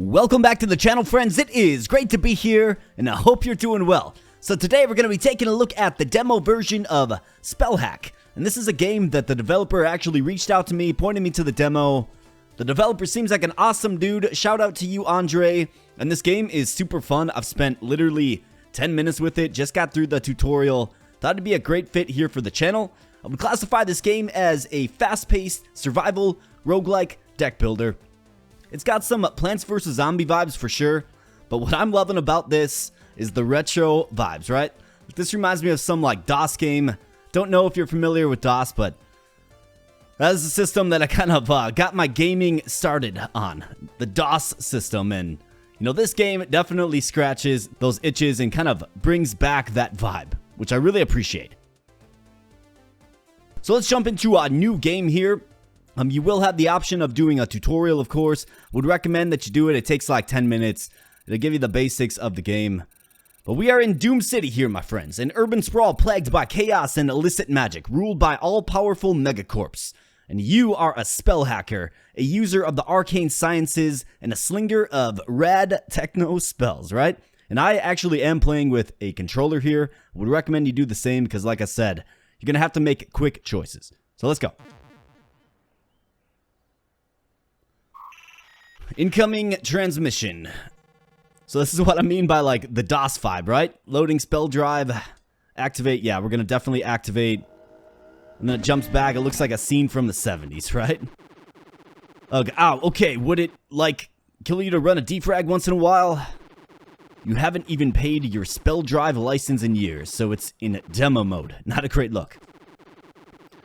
Welcome back to the channel, friends. It is great to be here, and I hope you're doing well. So today we're going to be taking a look at the demo version of Spellhack. And this is a game that the developer actually reached out to me, pointed me to the demo. The developer seems like an awesome dude. Shout out to you, Andre. And this game is super fun. I've spent literally 10 minutes with it, just got through the tutorial. Thought it'd be a great fit here for the channel. I would classify this game as a fast-paced survival roguelike deck builder. It's got some Plants vs. Zombie vibes for sure, but what I'm loving about this is the retro vibes, right? This reminds me of some like DOS game. Don't know if you're familiar with DOS, but that is the system that I kind of got my gaming started on, the DOS system. And you know, this game definitely scratches those itches and kind of brings back that vibe, which I really appreciate. So let's jump into a new game here. You will have the option of doing a tutorial, of course. Would recommend that you do it. It takes like 10 minutes. It'll give you the basics of the game. But we are in Doom City here, my friends. An urban sprawl plagued by chaos and illicit magic, ruled by all-powerful megacorps. And you are a spell hacker, a user of the arcane sciences, and a slinger of rad technospells, right? And I actually am playing with a controller here. Would recommend you do the same because, like I said, you're going to have to make quick choices. So let's go. Incoming transmission. So this is what I mean by like the DOS vibe, right? Loading spell drive. Activate. Yeah, we're going to definitely activate. And then it jumps back. It looks like a scene from the 70s, right? Okay. Ow, okay. Would it like kill you to run a defrag once in a while? You haven't even paid your spell drive license in years, so it's in demo mode. Not a great look.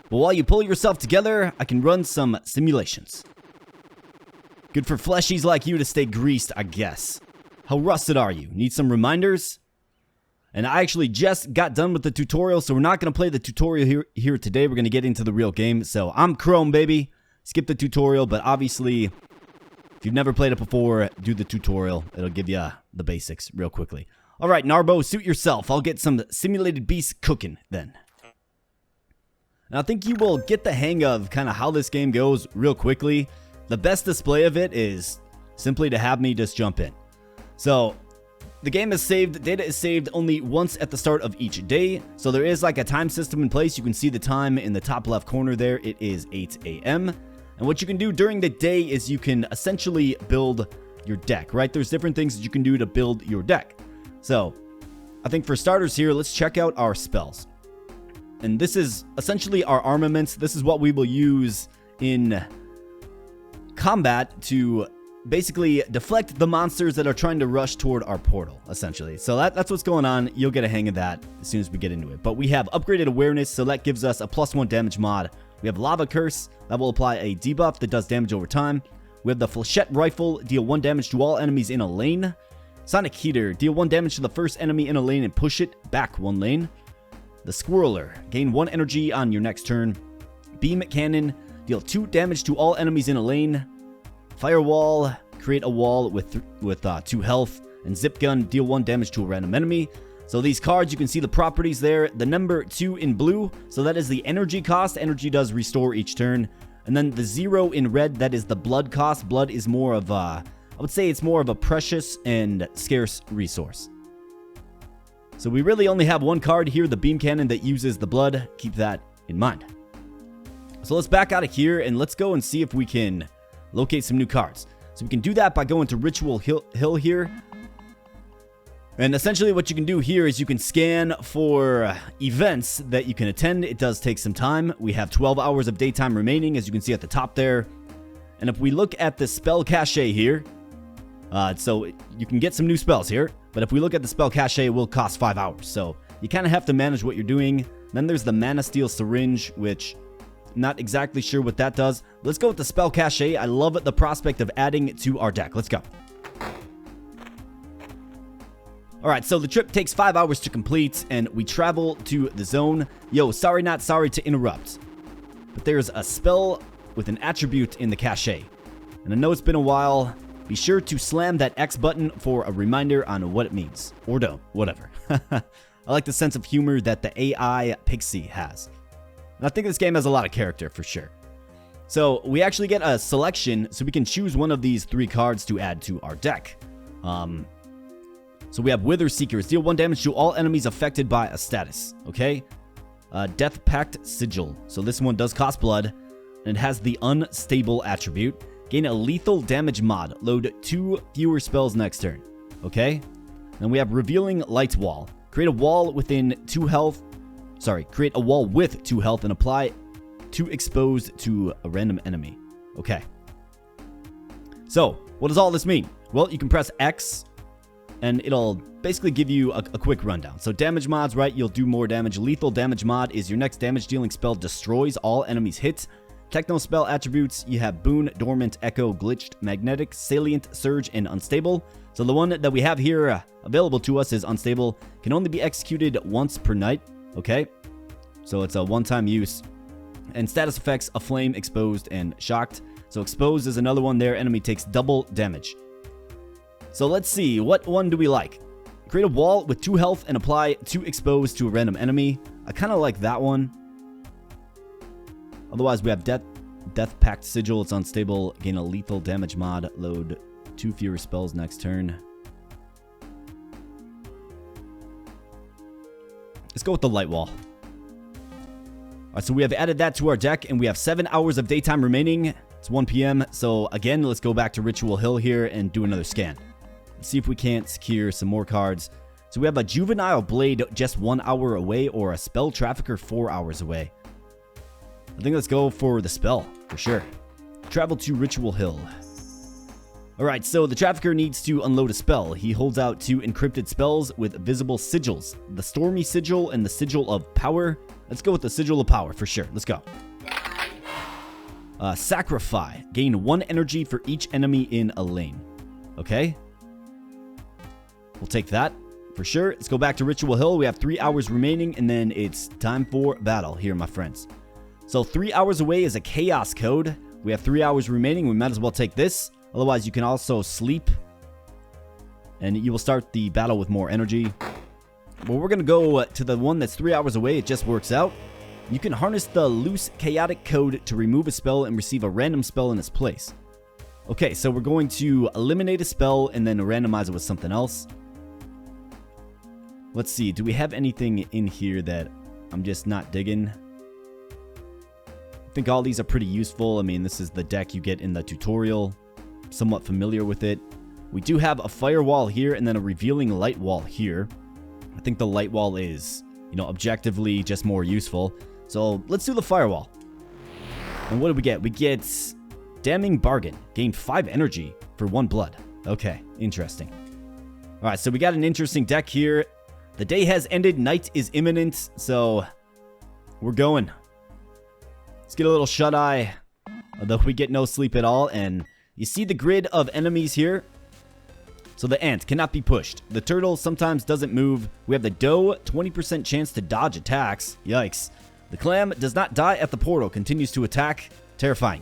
But while you pull yourself together, I can run some simulations. Good for fleshies like you to stay greased, I guess. How rusted are you? Need some reminders? And I actually just got done with the tutorial, so we're not going to play the tutorial here today. We're going to get into the real game. So I'm Chrome, baby. Skip the tutorial, but obviously, if you've never played it before, do the tutorial. It'll give you the basics real quickly. All right, Narbo, suit yourself. I'll get some simulated beasts cooking then. And I think you will get the hang of kind of how this game goes real quickly. The best display of it is simply to have me just jump in. So the game is saved, data is saved only once at the start of each day. So there is like a time system in place. You can see the time in the top left corner there. It is 8 a.m. And what you can do during the day is you can essentially build your deck, right? There's different things that you can do to build your deck. So I think for starters here, let's check out our spells. And this is essentially our armaments. This is what we will use in combat to basically deflect the monsters that are trying to rush toward our portal, essentially. So that's what's going on. You'll get a hang of that as soon as we get into it. But we have upgraded awareness, so that gives us a +1 damage mod. We have lava curse, that will apply a debuff that does damage over time. We have the flechette rifle, deal 1 damage to all enemies in a lane. Sonic heater, deal 1 damage to the first enemy in a lane and push it back 1 lane. The squirreler, gain 1 energy on your next turn. Beam cannon, deal 2 damage to all enemies in a lane. Firewall, create a wall with 2 health. And zip gun, deal 1 damage to a random enemy. So these cards, you can see the properties there. The number 2 in blue, so that is the energy cost. Energy does restore each turn. And then the 0 in red, that is the blood cost. Blood is more of a, I would say it's more of a precious and scarce resource. So we really only have 1 card here, the beam cannon, that uses the blood. Keep that in mind. So let's back out of here and let's go and see if we can locate some new cards. So we can do that by going to Ritual Hill here. And essentially what you can do here is you can scan for events that you can attend. It does take some time. We have 12 hours of daytime remaining, as you can see at the top there. And if we look at the spell cache here, so you can get some new spells here. But if we look at the spell cache, it will cost 5 hours. So you kind of have to manage what you're doing. Then there's the Mana Steel Syringe, which I'm not exactly sure what that does. Let's go with the spell cache. I love the prospect of adding it to our deck. Let's go. Alright, so the trip takes 5 hours to complete, and we travel to the zone. Yo, sorry not sorry to interrupt, but there's a spell with an attribute in the cache. And I know it's been a while. Be sure to slam that X button for a reminder on what it means. Or don't, whatever. I like the sense of humor that the AI Pixie has. And I think this game has a lot of character for sure. So we actually get a selection, so we can choose one of these 3 cards to add to our deck. So we have Wither Seekers. Deal 1 damage to all enemies affected by a status. Okay. Death Pact Sigil. So this one does cost blood, and it has the unstable attribute. Gain a lethal damage mod. Load 2 fewer spells next turn. Okay. Then we have Revealing Light Wall. Create a wall within 2 health. Sorry, create a wall with 2 health and apply 2 exposed to a random enemy. Okay. So, what does all this mean? Well, you can press X, and it'll basically give you a quick rundown. So, damage mods, right? You'll do more damage. Lethal damage mod is your next damage dealing spell destroys all enemies hit. Technospell attributes, you have Boon, Dormant, Echo, Glitched, Magnetic, Salient, Surge, and Unstable. So the one that we have here available to us is Unstable. Can only be executed once per night. Okay. So it's a one-time use. And status effects, Aflame, Exposed, and Shocked. So Exposed is another one there. Enemy takes double damage. So let's see. What one do we like? Create a wall with 2 health and apply 2 Exposed to a random enemy. I kind of like that one. Otherwise, we have Death Pact Sigil. It's unstable. Gain a lethal damage mod. Load 2 fewer spells next turn. Let's go with the Light Wall. Alright, so we have added that to our deck, and we have 7 hours of daytime remaining. It's 1 p.m. So again, let's go back to Ritual Hill here and do another scan. Let's see if we can't secure some more cards. So we have a Juvenile Blade just 1 hour away, or a Spell Trafficker 4 hours away. I think let's go for the spell, for sure. Travel to Ritual Hill. Alright, so the Trafficker needs to unload a spell. He holds out 2 encrypted spells with visible sigils. The Stormy Sigil and the Sigil of Power. Let's go with the Sigil of Power, for sure. Let's go. Sacrifice. Gain 1 energy for each enemy in a lane. Okay. We'll take that, for sure. Let's go back to Ritual Hill. We have 3 hours remaining, and then it's time for battle here, my friends. So 3 hours away is a chaos code. We have 3 hours remaining. We might as well take this. Otherwise, you can also sleep, and you will start the battle with more energy. But we're going to go to the one that's 3 hours away. It just works out. You can harness the loose chaotic code to remove a spell and receive a random spell in its place. Okay, so we're going to eliminate a spell and then randomize it with something else. Let's see. Do we have anything in here that I'm just not digging? I think all these are pretty useful. I mean, this is the deck you get in the tutorial. Somewhat familiar with it. We do have a firewall here and then a revealing light wall here. I think the light wall is, objectively just more useful. So let's do the firewall. And what do we get? We get Damning Bargain. Gain 5 energy for 1 blood. Okay, interesting. Alright, so we got an interesting deck here. The day has ended. Night is imminent. So we're going. Let's get a little shut-eye. Although we get no sleep at all. And you see the grid of enemies here. So the ant cannot be pushed. The turtle sometimes doesn't move. We have the doe, 20% chance to dodge attacks. Yikes. The clam does not die at the portal. Continues to attack. Terrifying.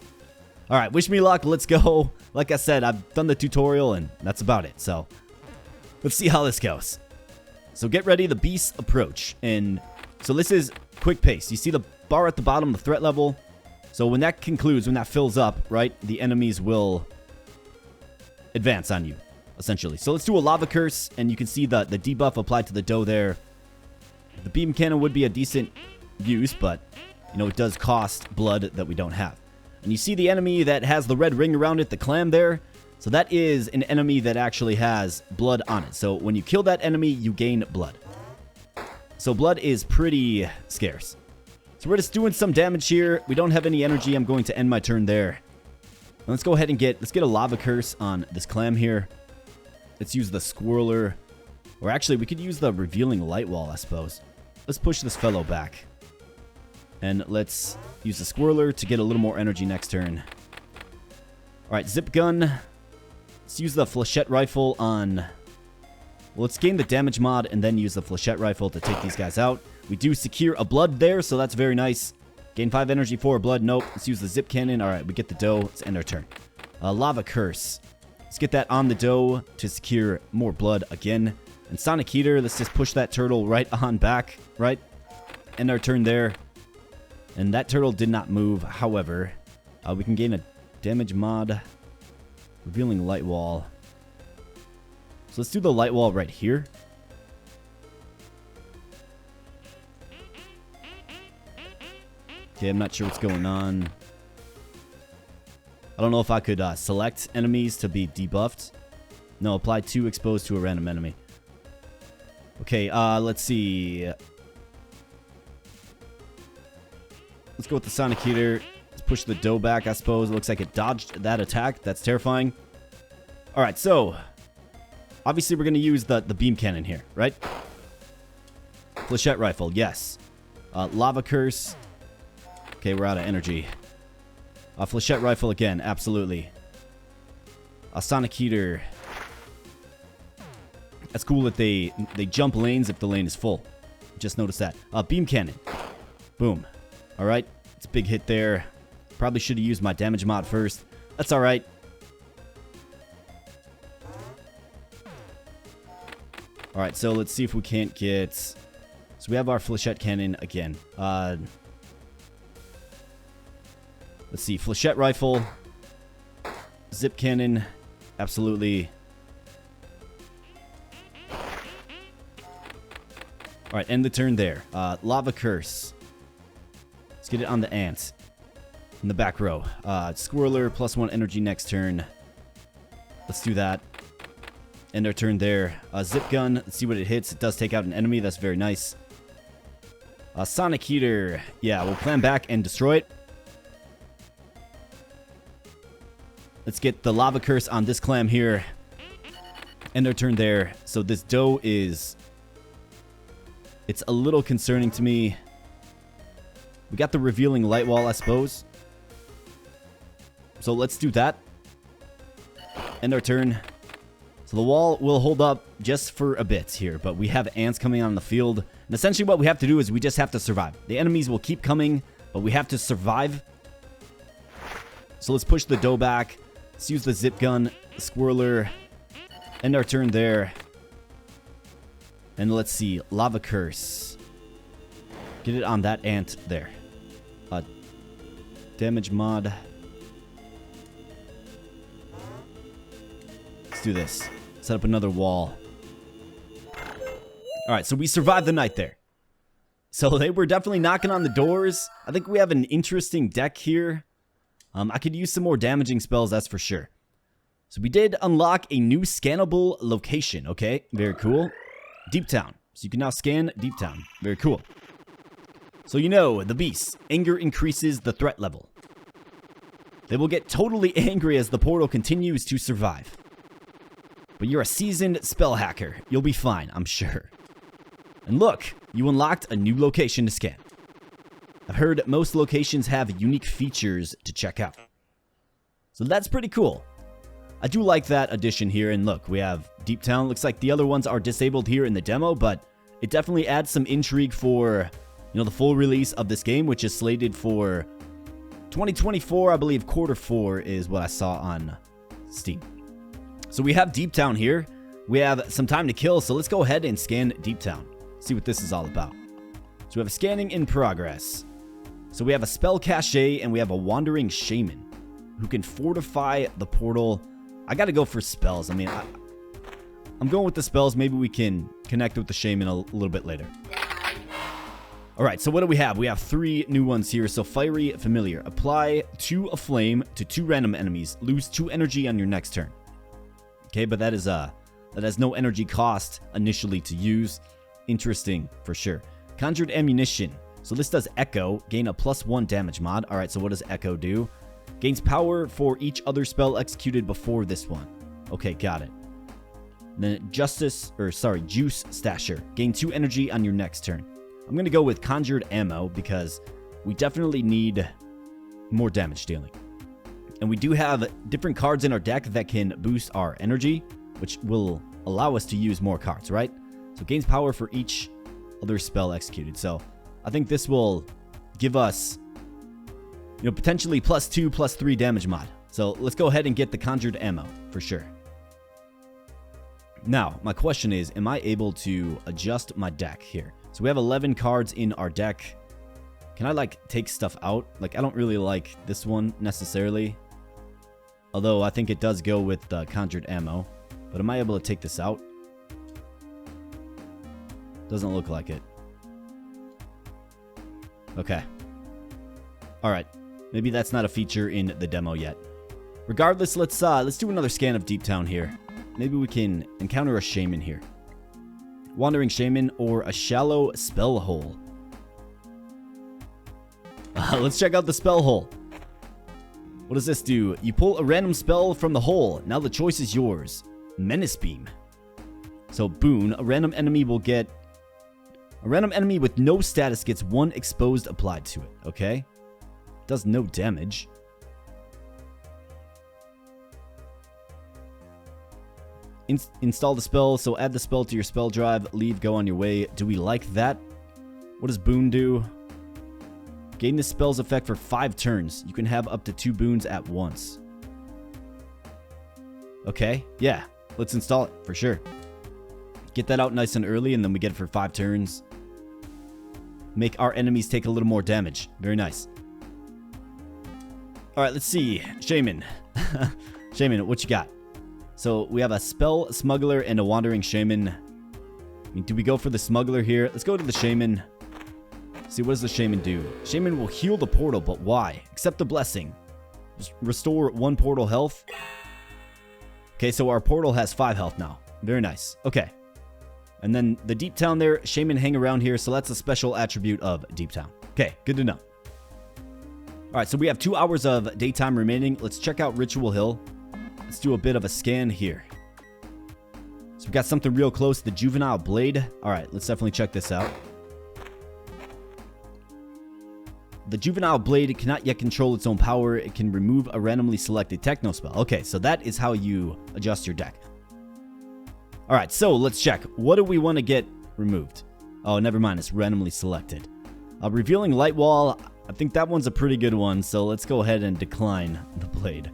Alright, wish me luck. Let's go. Like I said, I've done the tutorial and that's about it. So let's see how this goes. So get ready. The beasts approach. And so this is quick pace. You see the bar at the bottom, the threat level. So when that concludes, when that fills up, right, the enemies will advance on you, essentially. So let's do a Lava Curse, and you can see the debuff applied to the doe there. The beam cannon would be a decent use, but, it does cost blood that we don't have. And you see the enemy that has the red ring around it, the clam there. So that is an enemy that actually has blood on it. So when you kill that enemy, you gain blood. So blood is pretty scarce. So we're just doing some damage here. We don't have any energy. I'm going to end my turn there. And let's go ahead and let's get a Lava Curse on this clam here. Let's use the Squirreler. Or actually, we could use the Revealing Light Wall, I suppose. Let's push this fellow back. And let's use the Squirreler to get a little more energy next turn. Alright, Zip Gun. Let's use the Flechette Rifle on... Well, let's gain the damage mod and then use the Flechette Rifle to take these guys out. We do secure a blood there, so that's very nice. Gain 5 energy for a blood. Nope. Let's use the Zip Cannon. Alright, we get the doe. Let's end our turn. Lava Curse. Let's get that on the doe to secure more blood again. And Sonic Heater. Let's just push that turtle right on back. Right? End our turn there. And that turtle did not move. However, We can gain a damage mod. Revealing light wall. So let's do the light wall right here. Okay, I'm not sure what's going on. I don't know if I could select enemies to be debuffed. No, apply 2 exposed to a random enemy. Okay, let's see. Let's go with the Sonic Heater. Let's push the dough back, I suppose. It looks like it dodged that attack. That's terrifying. Alright, so obviously we're going to use the beam cannon here, right? Flechette rifle, yes. Lava curse. Okay, we're out of energy. Flechette rifle again, absolutely. Sonic Heater. That's cool that they jump lanes if the lane is full. Just noticed that. Beam cannon. Boom. Alright, it's a big hit there. Probably should have used my damage mod first. That's alright. Alright, so let's see if we can't get... So we have our flechette cannon again. Let's see, flechette rifle. Zip cannon. Absolutely. Alright, end the turn there. Lava curse. Let's get it on the ant. In the back row. Squirrler, +1 energy next turn. Let's do that. End our turn there. Zip gun. Let's see what it hits. It does take out an enemy. That's very nice. Sonic Heater. Yeah, we'll plan back and destroy it. Let's get the lava curse on this clam here. End our turn there. So this dough is... It's a little concerning to me. We got the revealing light wall, I suppose. So let's do that. End our turn. So the wall will hold up just for a bit here, but we have ants coming on the field. And essentially what we have to do is we just have to survive. The enemies will keep coming, but we have to survive. So let's push the dough back. Let's use the zip gun, the squirrler. End our turn there. And let's see, lava curse. Get it on that ant there. Damage mod. Let's do this. Set up another wall. Alright, so we survived the night there. So they were definitely knocking on the doors. I think we have an interesting deck here. I could use some more damaging spells, that's for sure. So we did unlock a new scannable location, okay? Very cool. Deep Town. So you can now scan Deep Town. Very cool. So you know, the beasts. Anger increases the threat level. They will get totally angry as the portal continues to survive. But you're a seasoned spell hacker. You'll be fine, I'm sure. And look, you unlocked a new location to scan. I've heard most locations have unique features to check out. So that's pretty cool. I do like that addition here, and look, we have Deep Town. Looks like the other ones are disabled here in the demo, but it definitely adds some intrigue for, you know, the full release of this game, which is slated for 2024, I believe. Q4 is what I saw on Steam. So we have Deep Town here. We have some time to kill, so let's go ahead and scan Deep Town. See what this is all about. So we have a scanning in progress. So we have a spell cache, and we have a wandering shaman who can fortify the portal. I gotta go for spells. I mean, I'm going with the spells. Maybe we can connect with the shaman a little bit later. Alright, so what do we have? We have 3 new ones here. So Fiery Familiar. Apply 2 of flame to 2 random enemies. Lose 2 energy on your next turn. Okay, but that has no energy cost initially to use. Interesting, for sure. Conjured Ammunition. So this does Echo. Gain a +1 damage mod. Alright, so what does Echo do? Gains power for each other spell executed before this one. Okay, got it. And then Juice Stasher. Gain 2 energy on your next turn. I'm going to go with Conjured Ammo because we definitely need more damage dealing. And we do have different cards in our deck that can boost our energy, which will allow us to use more cards, right? So gains power for each other spell executed. So I think this will give us, you know, potentially +2, +3 damage mod. So let's go ahead and get the Conjured Ammo for sure. Now, my question is, am I able to adjust my deck here? So we have 11 cards in our deck. Can I, like, take stuff out? Like, I don't really like this one necessarily. Although, I think it does go with conjured ammo. But am I able to take this out? Doesn't look like it. Okay. Alright. Maybe that's not a feature in the demo yet. Regardless, let's do another scan of Deep Town here. Maybe we can encounter a shaman here. Wandering shaman or a shallow spell hole. Let's check out the spell hole. What does this do? You pull a random spell from the hole. Now the choice is yours. Menace Beam. So boon, a random enemy will get... A random enemy with no status gets 1 exposed applied to it, okay? Does no damage. Install the spell, so add the spell to your spell drive, leave, go on your way. Do we like that? What does boon do? Gain this spell's effect for 5 turns. You can have up to 2 boons at once. Okay, yeah. Let's install it, for sure. Get that out nice and early, and then we get it for 5 turns. Make our enemies take a little more damage. Very nice. Alright, let's see. Shaman. Shaman, what you got? So, we have a Spell Smuggler and a Wandering Shaman. I mean, do we go for the Smuggler here? Let's go to the Shaman. See, what does the Shaman do? Shaman will heal the portal, but why? Accept the blessing. Just restore 1 portal health. Okay, so our portal has 5 health now. Very nice. Okay. And then the Deep Town there, Shaman hang around here, so that's a special attribute of Deep Town. Okay, good to know. Alright, so we have 2 hours of daytime remaining. Let's check out Ritual Hill. Let's do a bit of a scan here. So we got something real close, the Juvenile Blade. Alright, let's definitely check this out. The Juvenile Blade cannot yet control its own power. It can remove a randomly selected Technospell. Okay, so that is how you adjust your deck. Alright, so let's check. What do we want to get removed? Oh, never mind. It's randomly selected. Revealing Light Wall. I think that one's a pretty good one, so let's go ahead and decline the blade.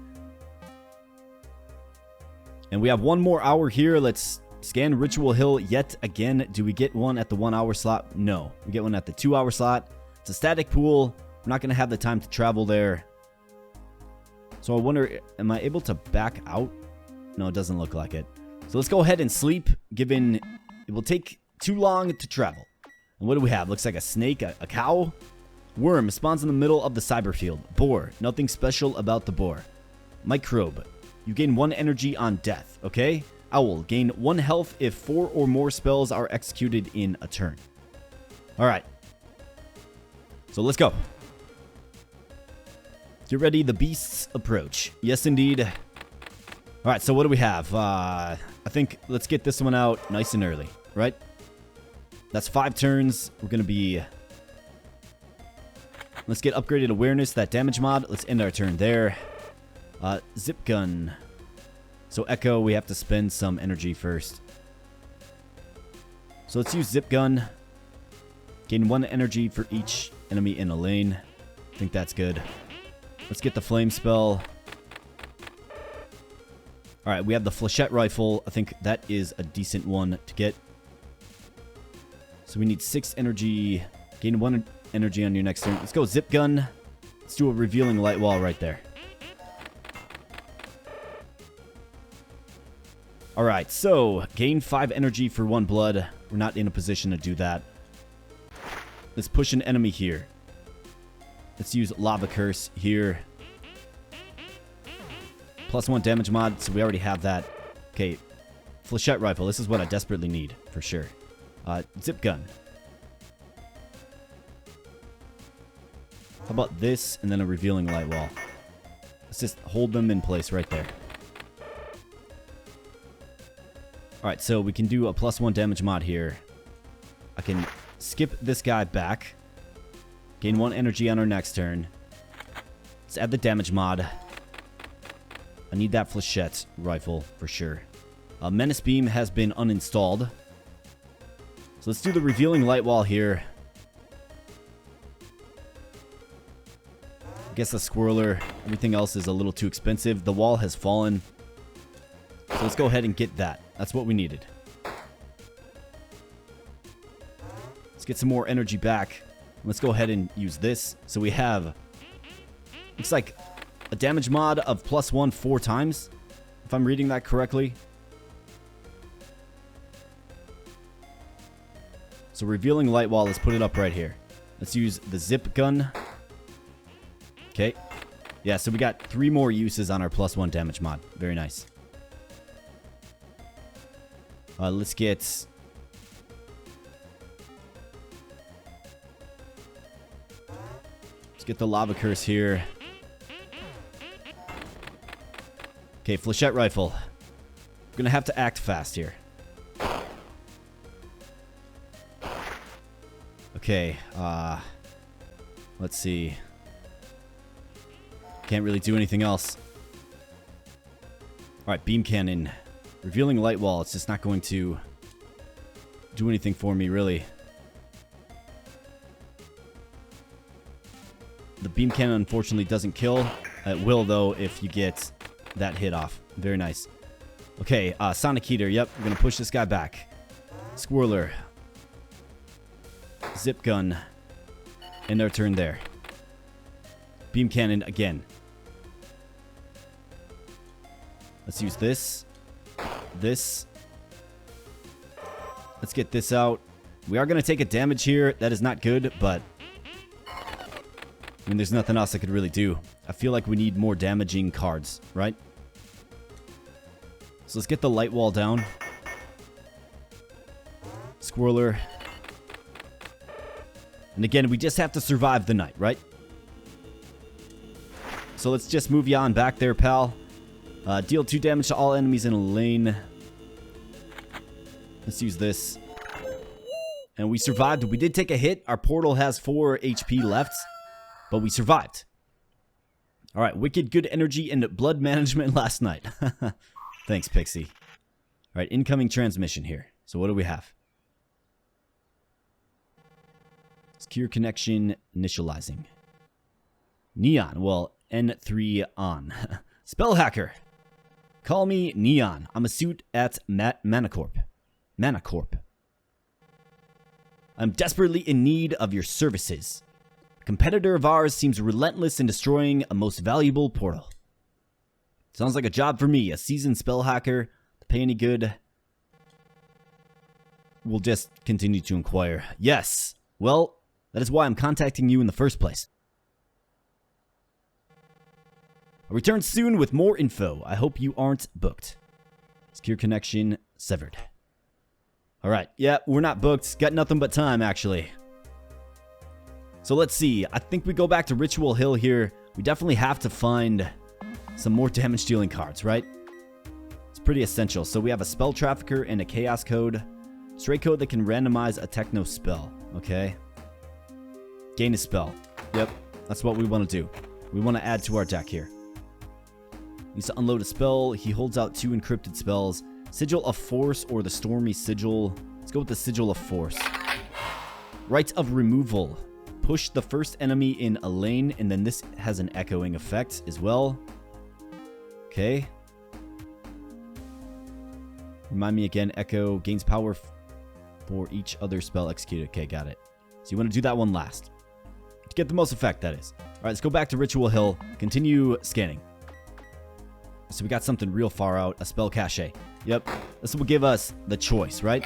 And we have 1 more hour here. Let's scan Ritual Hill yet again. Do we get one at the 1 hour slot? No. We get one at the 2 hour slot. It's a static pool. I'm not going to have the time to travel there. So I wonder, am I able to back out? No, it doesn't look like it. So let's go ahead and sleep, given it will take too long to travel. And what do we have? Looks like a snake, a cow. Worm spawns in the middle of the cyber field. Boar, nothing special about the boar. Microbe, you gain 1 energy on death, okay? Owl, gain 1 health if 4 or more spells are executed in a turn. Alright. So let's go. Get ready, the beasts approach. Yes, indeed. Alright, so what do we have? I think let's get this one out nice and early, right? That's 5 turns. We're going to be... Let's get upgraded awareness, that damage mod. Let's end our turn there. Zip gun. So Echo, we have to spend some energy first. So let's use zip gun. Gain 1 energy for each enemy in a lane. I think that's good. Let's get the flame spell. Alright, we have the flechette rifle. I think that is a decent one to get. So we need 6 energy. Gain 1 energy on your next turn. Let's go zip gun. Let's do a revealing light wall right there. Alright, so gain 5 energy for 1 blood. We're not in a position to do that. Let's push an enemy here. Let's use Lava Curse here. +1 damage mod, so we already have that. Okay, flechette rifle. This is what I desperately need, for sure. Zip gun. How about this, and then a revealing light wall? Let's just hold them in place right there. Alright, so we can do a +1 damage mod here. I can skip this guy back. Gain 1 energy on our next turn. Let's add the damage mod. I need that flechette rifle for sure. Menace Beam has been uninstalled. So let's do the revealing light wall here. I guess the squirreler. Everything else is a little too expensive. The wall has fallen. So let's go ahead and get that. That's what we needed. Let's get some more energy back. Let's go ahead and use this. So we have, looks like a damage mod of +1 4 times, if I'm reading that correctly. So revealing light wall, let's put it up right here. Let's use the zip gun. Okay. Yeah, so we got 3 more uses on our +1 damage mod. Very nice. Let's get... Let's get the lava curse here. Okay, flechette rifle. I'm gonna have to act fast here. Okay, let's see. Can't really do anything else. Alright, beam cannon. Revealing light wall, it's just not going to do anything for me, really. The beam cannon, unfortunately, doesn't kill. It will, though, if you get that hit off. Very nice. Okay, sonic heater. Yep, we're going to push this guy back. Squirrler. Zip gun. And their turn there. Beam cannon again. Let's use this. This. Let's get this out. We are going to take a damage here. That is not good, but... I mean, there's nothing else I could really do. I feel like we need more damaging cards, right? So let's get the light wall down. Squirrler. And again, we just have to survive the night, right? So let's just move you on back there, pal. Deal 2 damage to all enemies in a lane. Let's use this. And we survived. We did take a hit. Our portal has 4 HP left. But we survived. Alright, wicked good energy and blood management last night. Thanks, Pixie. Alright, incoming transmission here. So what do we have? Secure connection initializing. Neon. Well, N3 on. Spellhacker. Call me Neon. I'm a suit at Manacorp. I'm desperately in need of your services. A competitor of ours seems relentless in destroying a most valuable portal. Sounds like a job for me, a seasoned spellhacker. To pay any good, we'll just continue to inquire. Yes. Well, that is why I'm contacting you in the first place. I'll return soon with more info. I hope you aren't booked. Secure connection severed. Alright, yeah, we're not booked. Got nothing but time, actually. So let's see. I think we go back to Ritual Hill here. We definitely have to find some more damage dealing cards, right? It's pretty essential. So we have a Spell Trafficker and a Chaos Code. Stray code that can randomize a Technospell. Okay. Gain a spell. Yep, that's what we want to do. We want to add to our deck here. Needs to unload a spell. He holds out 2 encrypted spells. Sigil of Force or the Stormy Sigil. Let's go with the Sigil of Force. Rite of Removal. Push the first enemy in a lane, and then this has an echoing effect as well. Okay. Remind me again, Echo gains power for each other spell executed. Okay, got it. So you want to do that one last. To get the most effect, that is. Alright, let's go back to Ritual Hill. Continue scanning. So we got something real far out. A spell cache. Yep. This will give us the choice, right?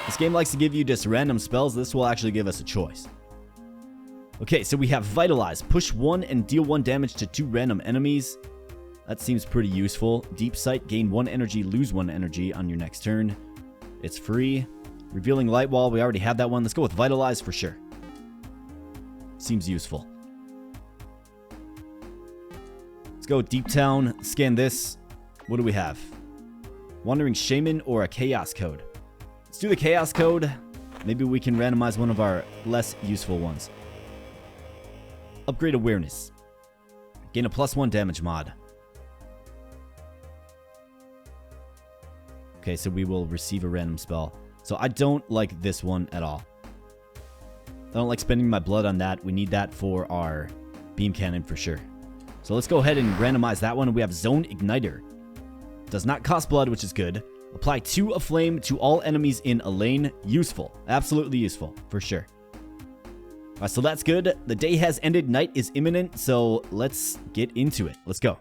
This game likes to give you just random spells. This will actually give us a choice. Okay, so we have Vitalize. Push 1 and deal 1 damage to 2 random enemies. That seems pretty useful. Deep Sight. Gain 1 energy, lose 1 energy on your next turn. It's free. Revealing Light Wall. We already have that one. Let's go with Vitalize for sure. Seems useful. Let's go Deep Town. Scan this. What do we have? Wandering Shaman or a Chaos Code? Let's do the Chaos Code. Maybe we can randomize one of our less useful ones. Upgrade Awareness. Gain a +1 damage mod. Okay, so we will receive a random spell. So I don't like this one at all. I don't like spending my blood on that. We need that for our beam cannon for sure. So let's go ahead and randomize that one. We have Zone Igniter. Does not cost blood, which is good. Apply 2 of flame to all enemies in a lane. Useful. Absolutely useful, for sure. Alright, so that's good. The day has ended. Night is imminent, so let's get into it. Let's go.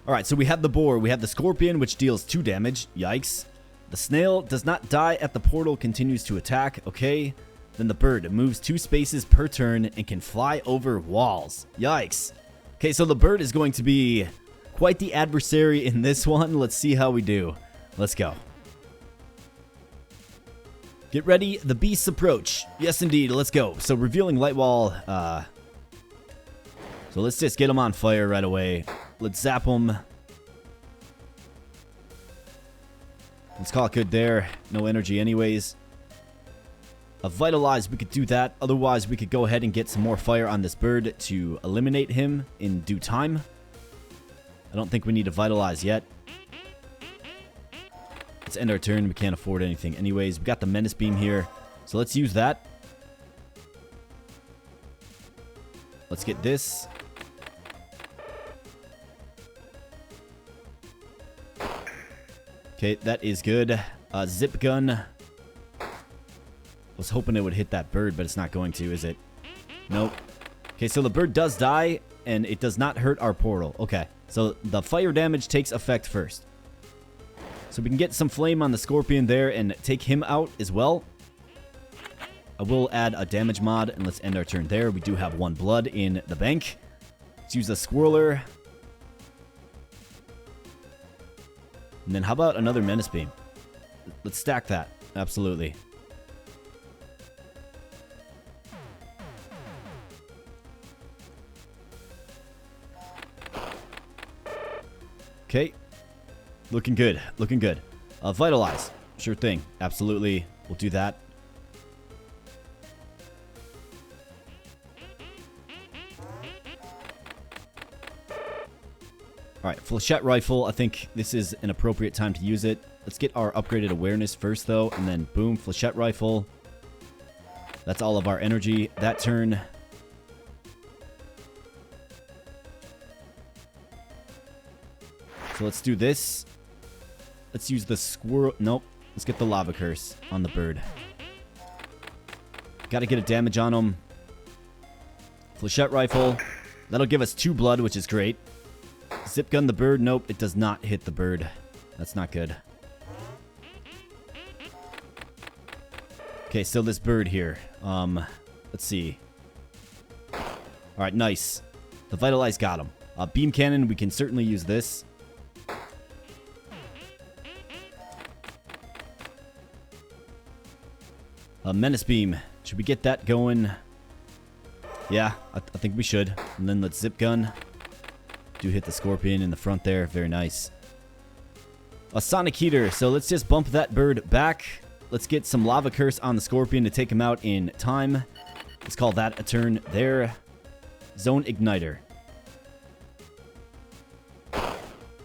Alright, so we have the boar. We have the scorpion, which deals 2 damage. Yikes. The snail does not die at the portal, continues to attack. Okay. Then the bird moves 2 spaces per turn and can fly over walls. Yikes. Okay, so the bird is going to be quite the adversary in this one. Let's see how we do. Let's go. Get ready, the beasts approach. Yes, indeed, let's go. So revealing light wall. So let's just get them on fire right away. Let's zap them. Let's call it good there. No energy anyways. A vitalize, we could do that. Otherwise, we could go ahead and get some more fire on this bird to eliminate him in due time. I don't think we need to vitalize yet. Let's end our turn. We can't afford anything anyways. We got the menace beam here, so let's use that. Let's get this. Okay, that is good. Zip gun. Was hoping it would hit that bird, but it's not going to, is it? Nope. Okay, so the bird does die, and it does not hurt our portal. Okay, so the fire damage takes effect first. So we can get some flame on the scorpion there and take him out as well. I will add a damage mod, and let's end our turn there. We do have 1 blood in the bank. Let's use a swirler. And then how about another menace beam? Let's stack that. Absolutely. Okay. Looking good. Looking good. Vitalize. Sure thing. Absolutely. We'll do that. Alright, flechette rifle. I think this is an appropriate time to use it. Let's get our upgraded awareness first, though. And then, boom, flechette rifle. That's all of our energy that turn. So let's do this. Let's use the squirrel. Nope. Let's get the lava curse on the bird. Gotta get a damage on him. Flechette rifle. That'll give us 2 blood, which is great. Zip gun the bird. Nope, it does not hit the bird. That's not good. Okay, so this bird here. Let's see. Alright, nice. The vitalize got him. Beam cannon, we can certainly use this. Menace beam. Should we get that going? Yeah, I think we should. And then let's zip gun. Do hit the scorpion in the front there. Very nice. A sonic heater. So let's just bump that bird back. Let's get some lava curse on the scorpion to take him out in time. Let's call that a turn there. Zone igniter.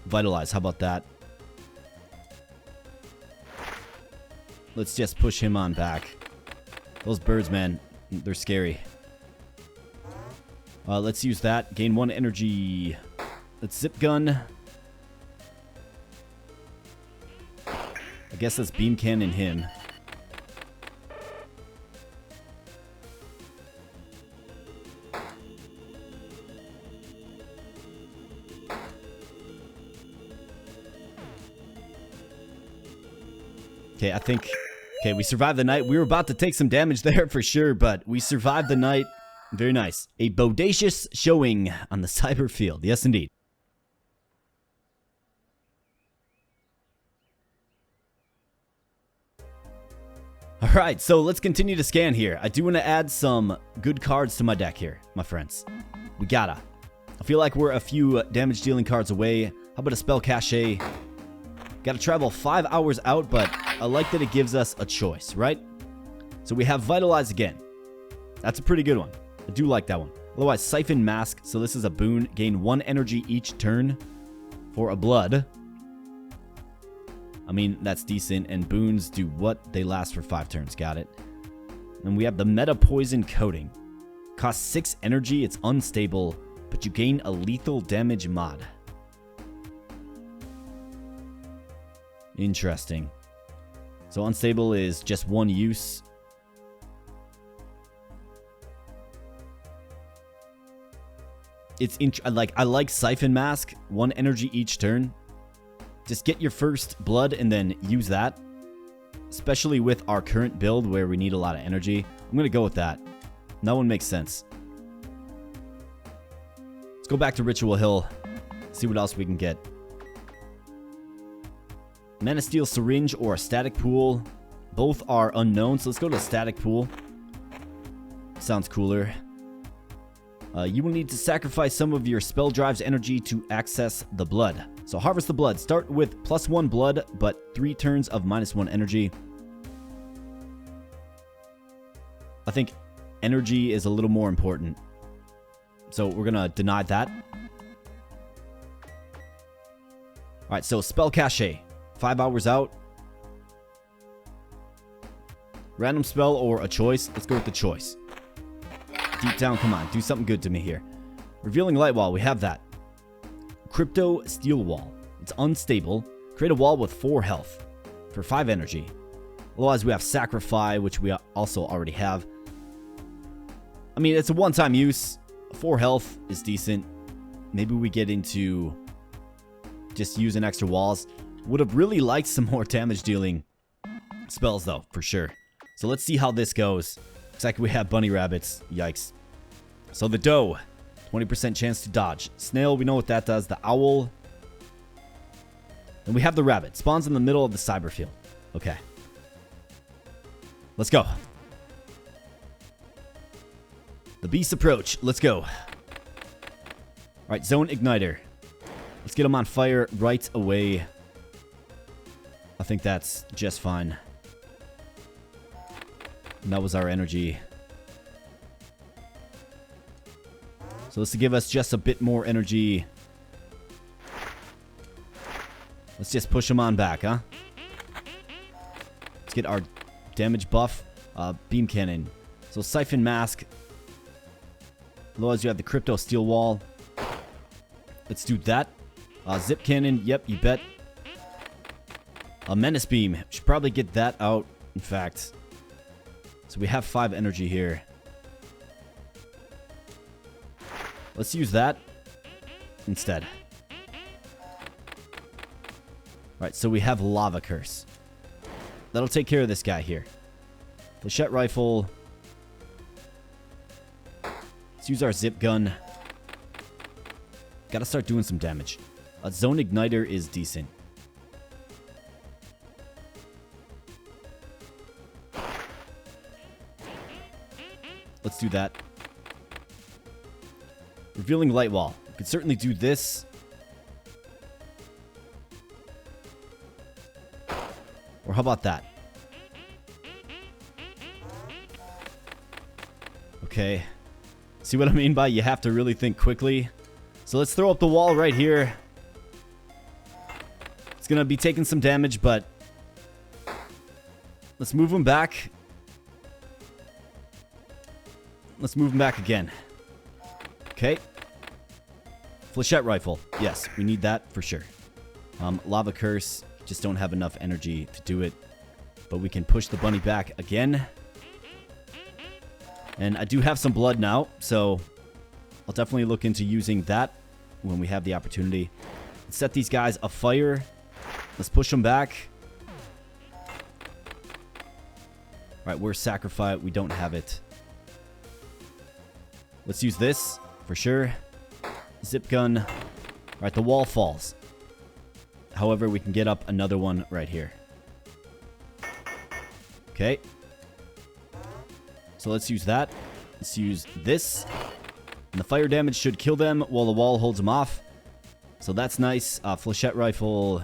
Vitalize. How about that? Let's just push him on back. Those birds, man, they're scary. Let's use that. Gain 1 energy. Let's zip gun. I guess let's beam cannon him. Okay, I think... Okay, we survived the night. We were about to take some damage there for sure, but we survived the night. Very nice. A bodacious showing on the cyber field. Yes, indeed. Alright, so let's continue to scan here. I do want to add some good cards to my deck here, my friends. We gotta. I feel like we're a few damage-dealing cards away. How about a spell cache? Gotta travel 5 hours out, but I like that it gives us a choice, right? So we have Vitalize again. That's a pretty good one. I do like that one. Otherwise, Siphon Mask. So this is a boon. Gain 1 energy each turn for a blood. I mean, that's decent. And boons do what? They last for 5 turns. Got it. And we have the Meta Poison Coating. Costs 6 energy. It's unstable, but you gain a lethal damage mod. Interesting. So unstable is just one use. It's I like Siphon Mask, 1 energy each turn. Just get your first blood and then use that. Especially with our current build where we need a lot of energy. I'm going to go with that. That one makes sense. Let's go back to Ritual Hill. See what else we can get. Mana Steel Syringe or a Static Pool. Both are unknown, so let's go to a Static Pool. Sounds cooler. You will need to sacrifice some of your spell drive's energy to access the blood. So harvest the blood. Start with +1 blood, but 3 turns of -1 energy. I think energy is a little more important. So we're going to deny that. Alright, so Spell Cache. 5 hours out. Random spell or a choice. Let's go with the choice. Deep down, come on. Do something good to me here. Revealing Light Wall. We have that. Crypto Steel Wall. It's unstable. Create a wall with 4 health for 5 energy. Otherwise, we have Sacrifice, which we also already have. I mean, it's a one-time use. 4 health is decent. Maybe we get into just using extra walls. Would have really liked some more damage dealing spells, though, for sure. So let's see how this goes. Looks like we have bunny rabbits. Yikes. So the doe. 20% chance to dodge. Snail, we know what that does. The owl. And we have the rabbit. Spawns in the middle of the cyber field. Okay. Let's go. The beast approach. Let's go. Alright, zone igniter. Let's get them on fire right away. I think that's just fine. And that was our energy. So this will give us just a bit more energy. Let's just push them on back, huh? Let's get our damage buff. Beam cannon. So Siphon Mask. Otherwise you have the Crypto Steel Wall. Let's do that. Zip cannon. Yep, you bet. A Menace Beam. Should probably get that out, in fact. So we have 5 energy here. Let's use that instead. Alright, so we have Lava Curse. That'll take care of this guy here. Flechette Rifle. Let's use our Zip Gun. Gotta start doing some damage. A Zone Igniter is decent. Let's do that. Revealing Light Wall. We could certainly do this. Or how about that? Okay. See what I mean by you have to really think quickly? So let's throw up the wall right here. It's going to be taking some damage, but let's move him back. Let's move him back again. Okay. Flechette Rifle. Yes, we need that for sure. Lava Curse. Just don't have enough energy to do it. But we can push the bunny back again. And I do have some blood now, so I'll definitely look into using that when we have the opportunity. Let's set these guys afire. Let's push them back. Alright, we're Sacrifice. We don't have it. Let's use this for sure. Zip gun. Alright, the wall falls. However, we can get up another one right here. Okay. So let's use that. Let's use this. And the fire damage should kill them while the wall holds them off. So that's nice. Flechette Rifle.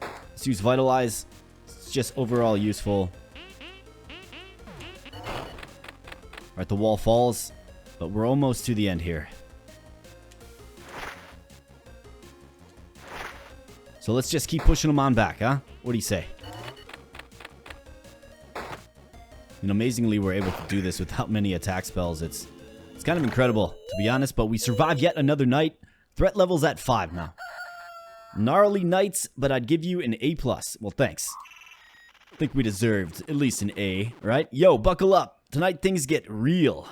Let's use Vitalize. It's just overall useful. Alright, the wall falls. But we're almost to the end here. So let's just keep pushing them on back, huh? What do you say? And amazingly, we're able to do this without many attack spells. It's kind of incredible, to be honest. But we survived yet another night. Threat level's at 5 now. Gnarly Knights, but I'd give you an A+. Well, thanks. I think we deserved at least an A, right? Yo, buckle up. Tonight things get real.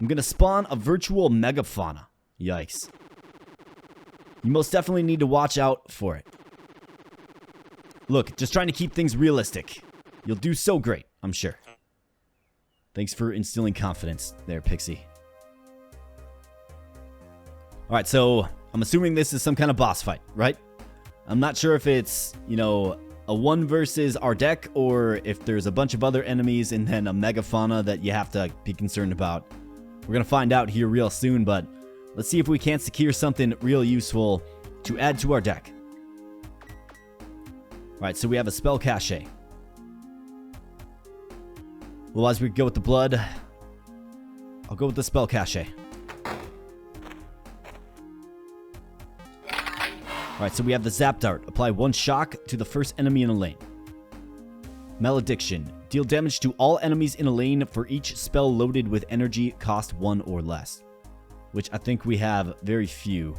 I'm gonna spawn a virtual megafauna. Yikes. You most definitely need to watch out for it. Look, just trying to keep things realistic. You'll do so great, I'm sure. Thanks for instilling confidence there, Pixie. Alright, so I'm assuming this is some kind of boss fight, right? I'm not sure if it's, you know, a one versus our deck, or if there's a bunch of other enemies and then a megafauna that you have to be concerned about. We're gonna find out here real soon, but let's see if we can't secure something real useful to add to our deck. Alright, so we have a spell cache. Otherwise, we go with the blood. I'll go with the spell cache. Alright, so we have the Zap Dart. Apply 1 shock to the first enemy in a lane. Malediction. Deal damage to all enemies in a lane for each spell loaded with energy cost 1 or less. Which I think we have very few.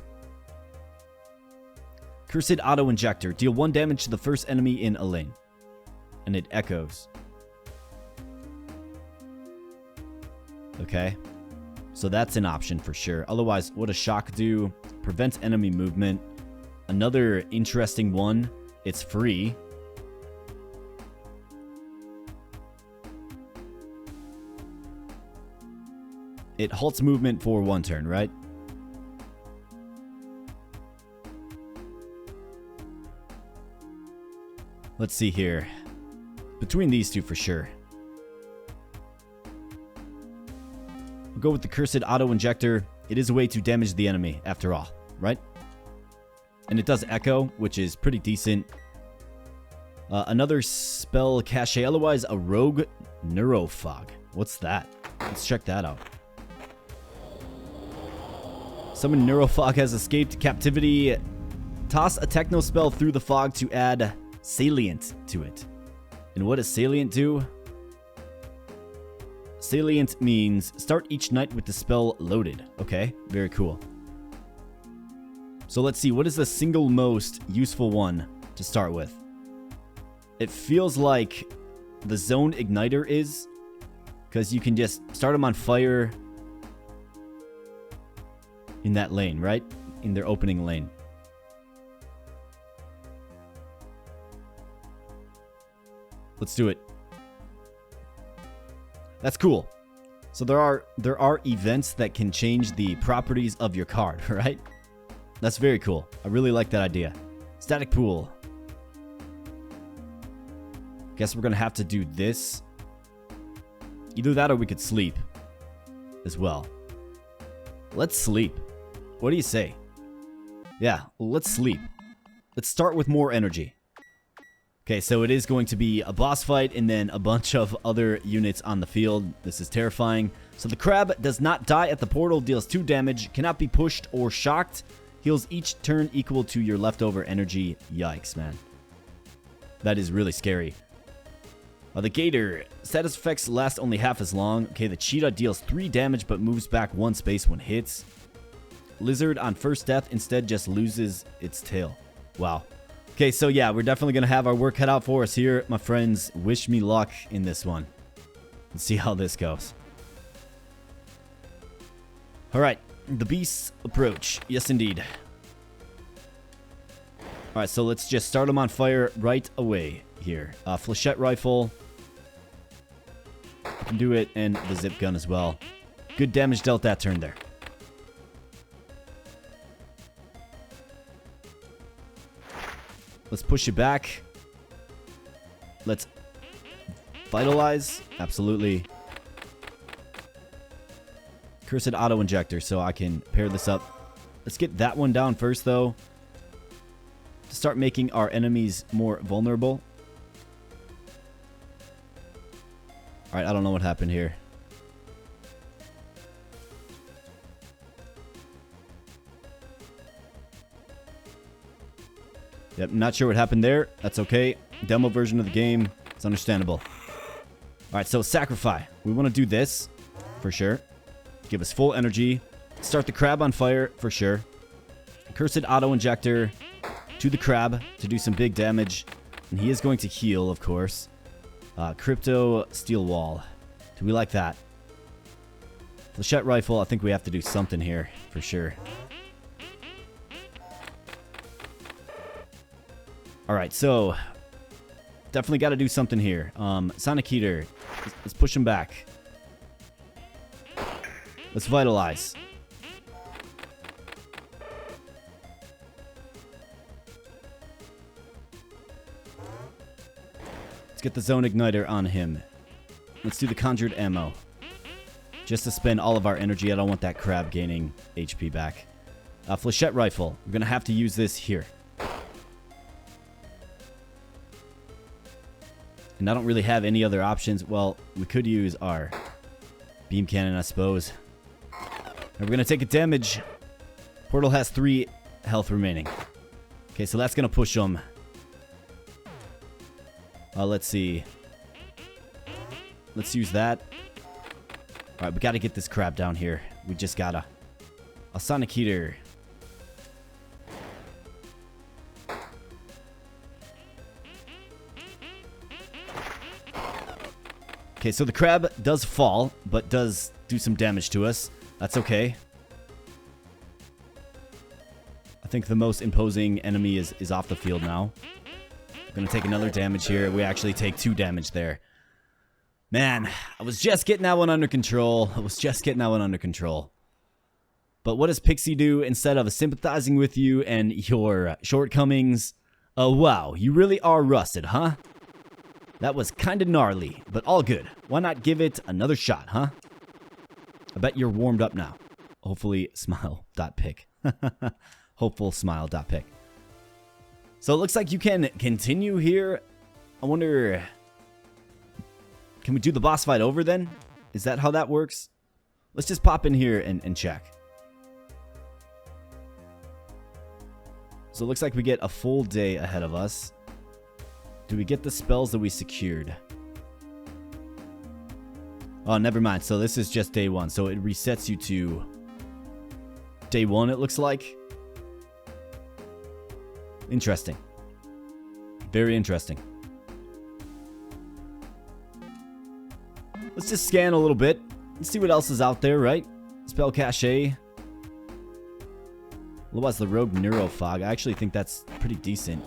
Cursed Auto Injector. Deal 1 damage to the first enemy in a lane. And it echoes. Okay. So that's an option for sure. Otherwise, what does shock do? Prevents enemy movement. Another interesting one. It's free. It halts movement for 1 turn, right? Let's see here. Between these two for sure. We'll go with the Cursed Auto Injector. It is a way to damage the enemy, after all, right? And it does echo, which is pretty decent. Another spell cache, otherwise a rogue neurofog. What's that? Let's check that out. Summon neurofog has escaped captivity. Toss a technospell through the fog to add salient to it. And what does salient do? Salient means start each night with the spell loaded. Okay, very cool. So let's see, what is the single most useful one to start with? It feels like the Zone Igniter is, because you can just start them on fire in that lane, right? In their opening lane. Let's do it. That's cool. So there are events that can change the properties of your card, right? That's very cool. I really like that idea. Static pool. Guess we're gonna have to do this. Either that or we could sleep as well. Let's sleep. What do you say? Yeah, let's sleep. Let's start with more energy. Okay, so it is going to be a boss fight and then a bunch of other units on the field. This is terrifying. So the crab does not die at the portal, deals 2 damage, cannot be pushed or shocked. Heals each turn equal to your leftover energy. Yikes, man. That is really scary. The gator. Status effects last only half as long. Okay, the cheetah deals 3 damage but moves back 1 space when hits. Lizard on first death instead just loses its tail. Wow. Okay, so yeah, we're definitely going to have our work cut out for us here. My friends, wish me luck in this one. Let's see how this goes. Alright, the beasts approach. Yes, indeed. Alright, so let's just start them on fire right away here. Flechette rifle. I can do it, and the zip gun as well. Good damage dealt that turn there. Let's push it back. Let's vitalize. Absolutely. Cursed Auto Injector, so I can pair this up. Let's get that one down first, though, to start making our enemies more vulnerable. Alright, I don't know what happened here. Yep, not sure what happened there. That's okay. Demo version of the game. It's understandable. Alright, so sacrifice. We want to do this for sure. Give us full energy. Start the crab on fire for sure. Cursed Auto Injector. to the crab to do some big damage. And he is going to heal, of course. Crypto steel wall. Do we like that? Flechette rifle, I think we have to do something here, for sure. Alright, so definitely got to do something here. Sonic Heater, let's push him back. Let's vitalize. Let's get the zone igniter on him. Let's do the conjured ammo. Just to spend all of our energy. I don't want that crab gaining HP back. Flechette rifle. We're going to have to use this here. And I don't really have any other options. Well, we could use our beam cannon, I suppose. And we're going to take a damage. Portal has 3 health remaining. Okay, so that's going to push him. Let's see. Let's use that. Alright, we gotta get this crab down here. We just gotta. A Sonic Heater. Okay, so the crab does fall, but does do some damage to us. That's okay. I think the most imposing enemy is off the field now. We're gonna take another damage here. We actually take 2 damage there. Man, I was just getting that one under control. But what does Pixie do instead of sympathizing with you and your shortcomings? Wow, you really are rusted, huh? That was kinda gnarly, but all good. Why not give it another shot, huh? I bet you're warmed up now. Hopefully, smile.pic. Hopeful smile.pic. So it looks like you can continue here. I wonder... Can we do the boss fight over then? Is that how that works? Let's just pop in here and check. So it looks like we get a full day ahead of us. Do we get the spells that we secured? Oh, never mind. So this is just day 1. So it resets you to day 1, it looks like. Interesting. Very interesting. Let's just scan a little bit. Let's see what else is out there, right? Spell cache. Otherwise, the rogue neurofog. I actually think that's pretty decent.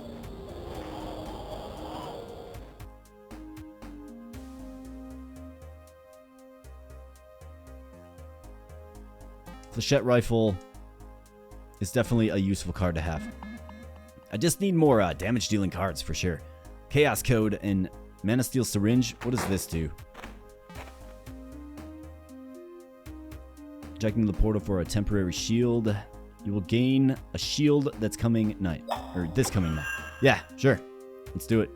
Flechette rifle is definitely a useful card to have. I just need more damage dealing cards for sure. Chaos Code and Mana Steel Syringe. What does this do? Ejecting the portal for a temporary shield. You will gain a shield that's coming night. Or this coming night. Yeah, sure. Let's do it.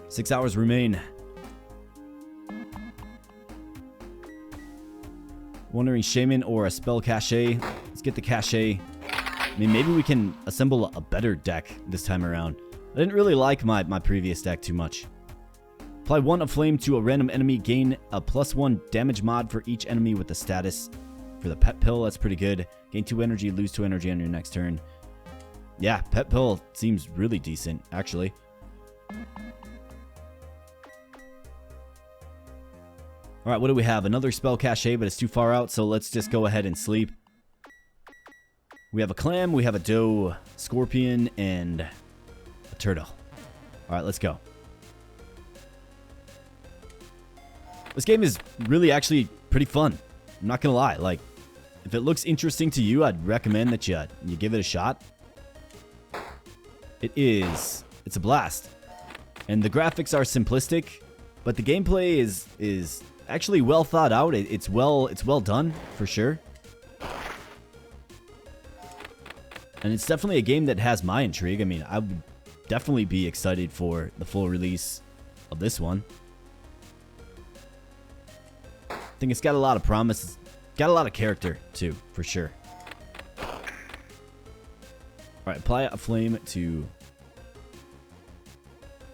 6 hours remain. Wandering Shaman or a spell cache. Let's get the cache. I mean, maybe we can assemble a better deck this time around. I didn't really like my previous deck too much. Apply 1 of flame to a random enemy. Gain a +1 damage mod for each enemy with the status. For the pet pill, that's pretty good. Gain 2 energy, lose 2 energy on your next turn. Yeah, pet pill seems really decent, actually. Alright, what do we have? Another spell cache, but it's too far out, so let's just go ahead and sleep. We have a clam, we have a doe scorpion, and a turtle. Alright, let's go. This game is really actually pretty fun. I'm not gonna lie, like, if it looks interesting to you, I'd recommend that you give it a shot. It's a blast. And the graphics are simplistic, but the gameplay is actually well thought out. It's well done, for sure. And it's definitely a game that has my intrigue. I mean, I would definitely be excited for the full release of this one. I think it's got a lot of promise. Got a lot of character, too, for sure. Alright, apply a flame to...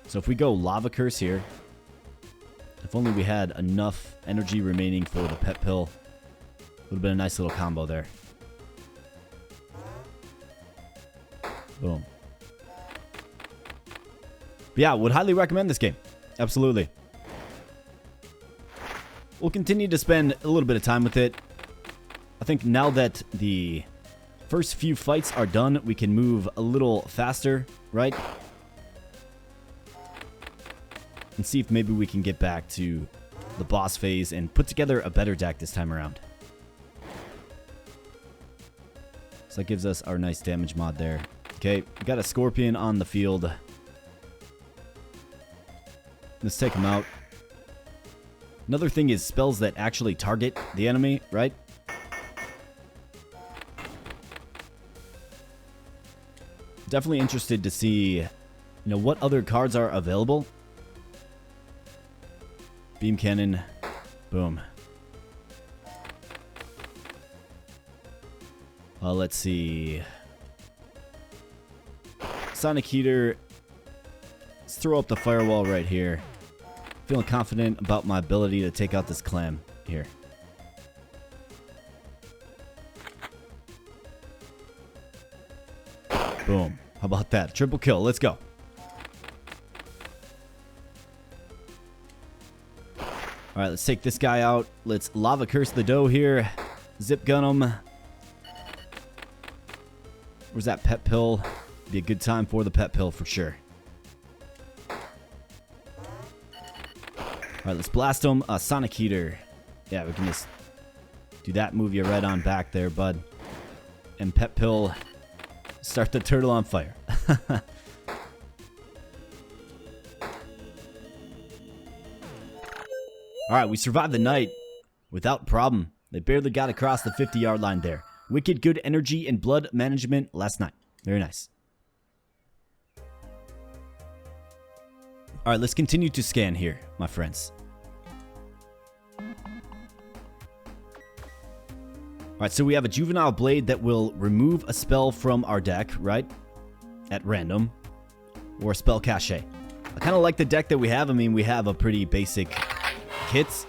So if we go Lava Curse here, if only we had enough energy remaining for the pet pill, would have been a nice little combo there. Boom. But yeah, would highly recommend this game. Absolutely. We'll continue to spend a little bit of time with it. I think now that the first few fights are done, we can move a little faster, right? And see if maybe we can get back to the boss phase and put together a better deck this time around. So that gives us our nice damage mod there. Okay, we got a scorpion on the field. Let's take him out. Another thing is spells that actually target the enemy, right? Definitely interested to see, what other cards are available. Beam cannon. Boom. Let's see. Sonic Heater. Let's throw up the firewall right here. Feeling confident about my ability to take out this clam here. Boom. How about that? Triple kill. Let's go. Alright, let's take this guy out. Let's lava curse the dough here. Zip gun him. Where's that pet pill? Be a good time for the pet pill for sure. Alright, let's blast him. Sonic Heater. Yeah, we can just do that. Move you right on back there, bud. And pet pill. Start the turtle on fire. Alright, we survived the night without problem. They barely got across the 50-yard line there. Wicked good energy and blood management last night. Very nice. Alright, let's continue to scan here, my friends. Alright, so we have a Juvenile Blade that will remove a spell from our deck, right? At random. Or a Spell Cache. I kind of like the deck that we have. I mean, we have a pretty basic kits.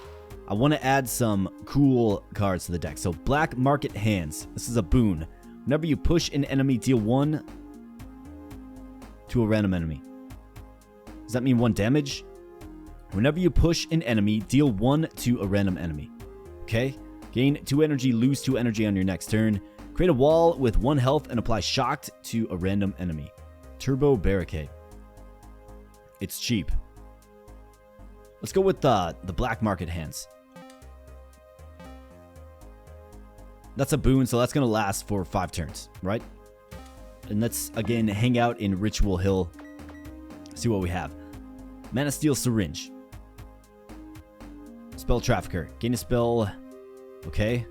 I want to add some cool cards to the deck. So, Black Market Hands. This is a boon. Whenever you push an enemy, deal 1 to a random enemy. Does that mean 1 damage? Whenever you push an enemy, deal 1 to a random enemy. Okay? Gain 2 energy, lose 2 energy on your next turn. Create a wall with 1 health and apply Shocked to a random enemy. Turbo Barricade. It's cheap. Let's go with the Black Market Hands. That's a boon, so that's going to last for 5 turns, right? And let's, again, hang out in Ritual Hill. See what we have. Mana Steel Syringe. Spell Trafficker. Gain a spell. Okay.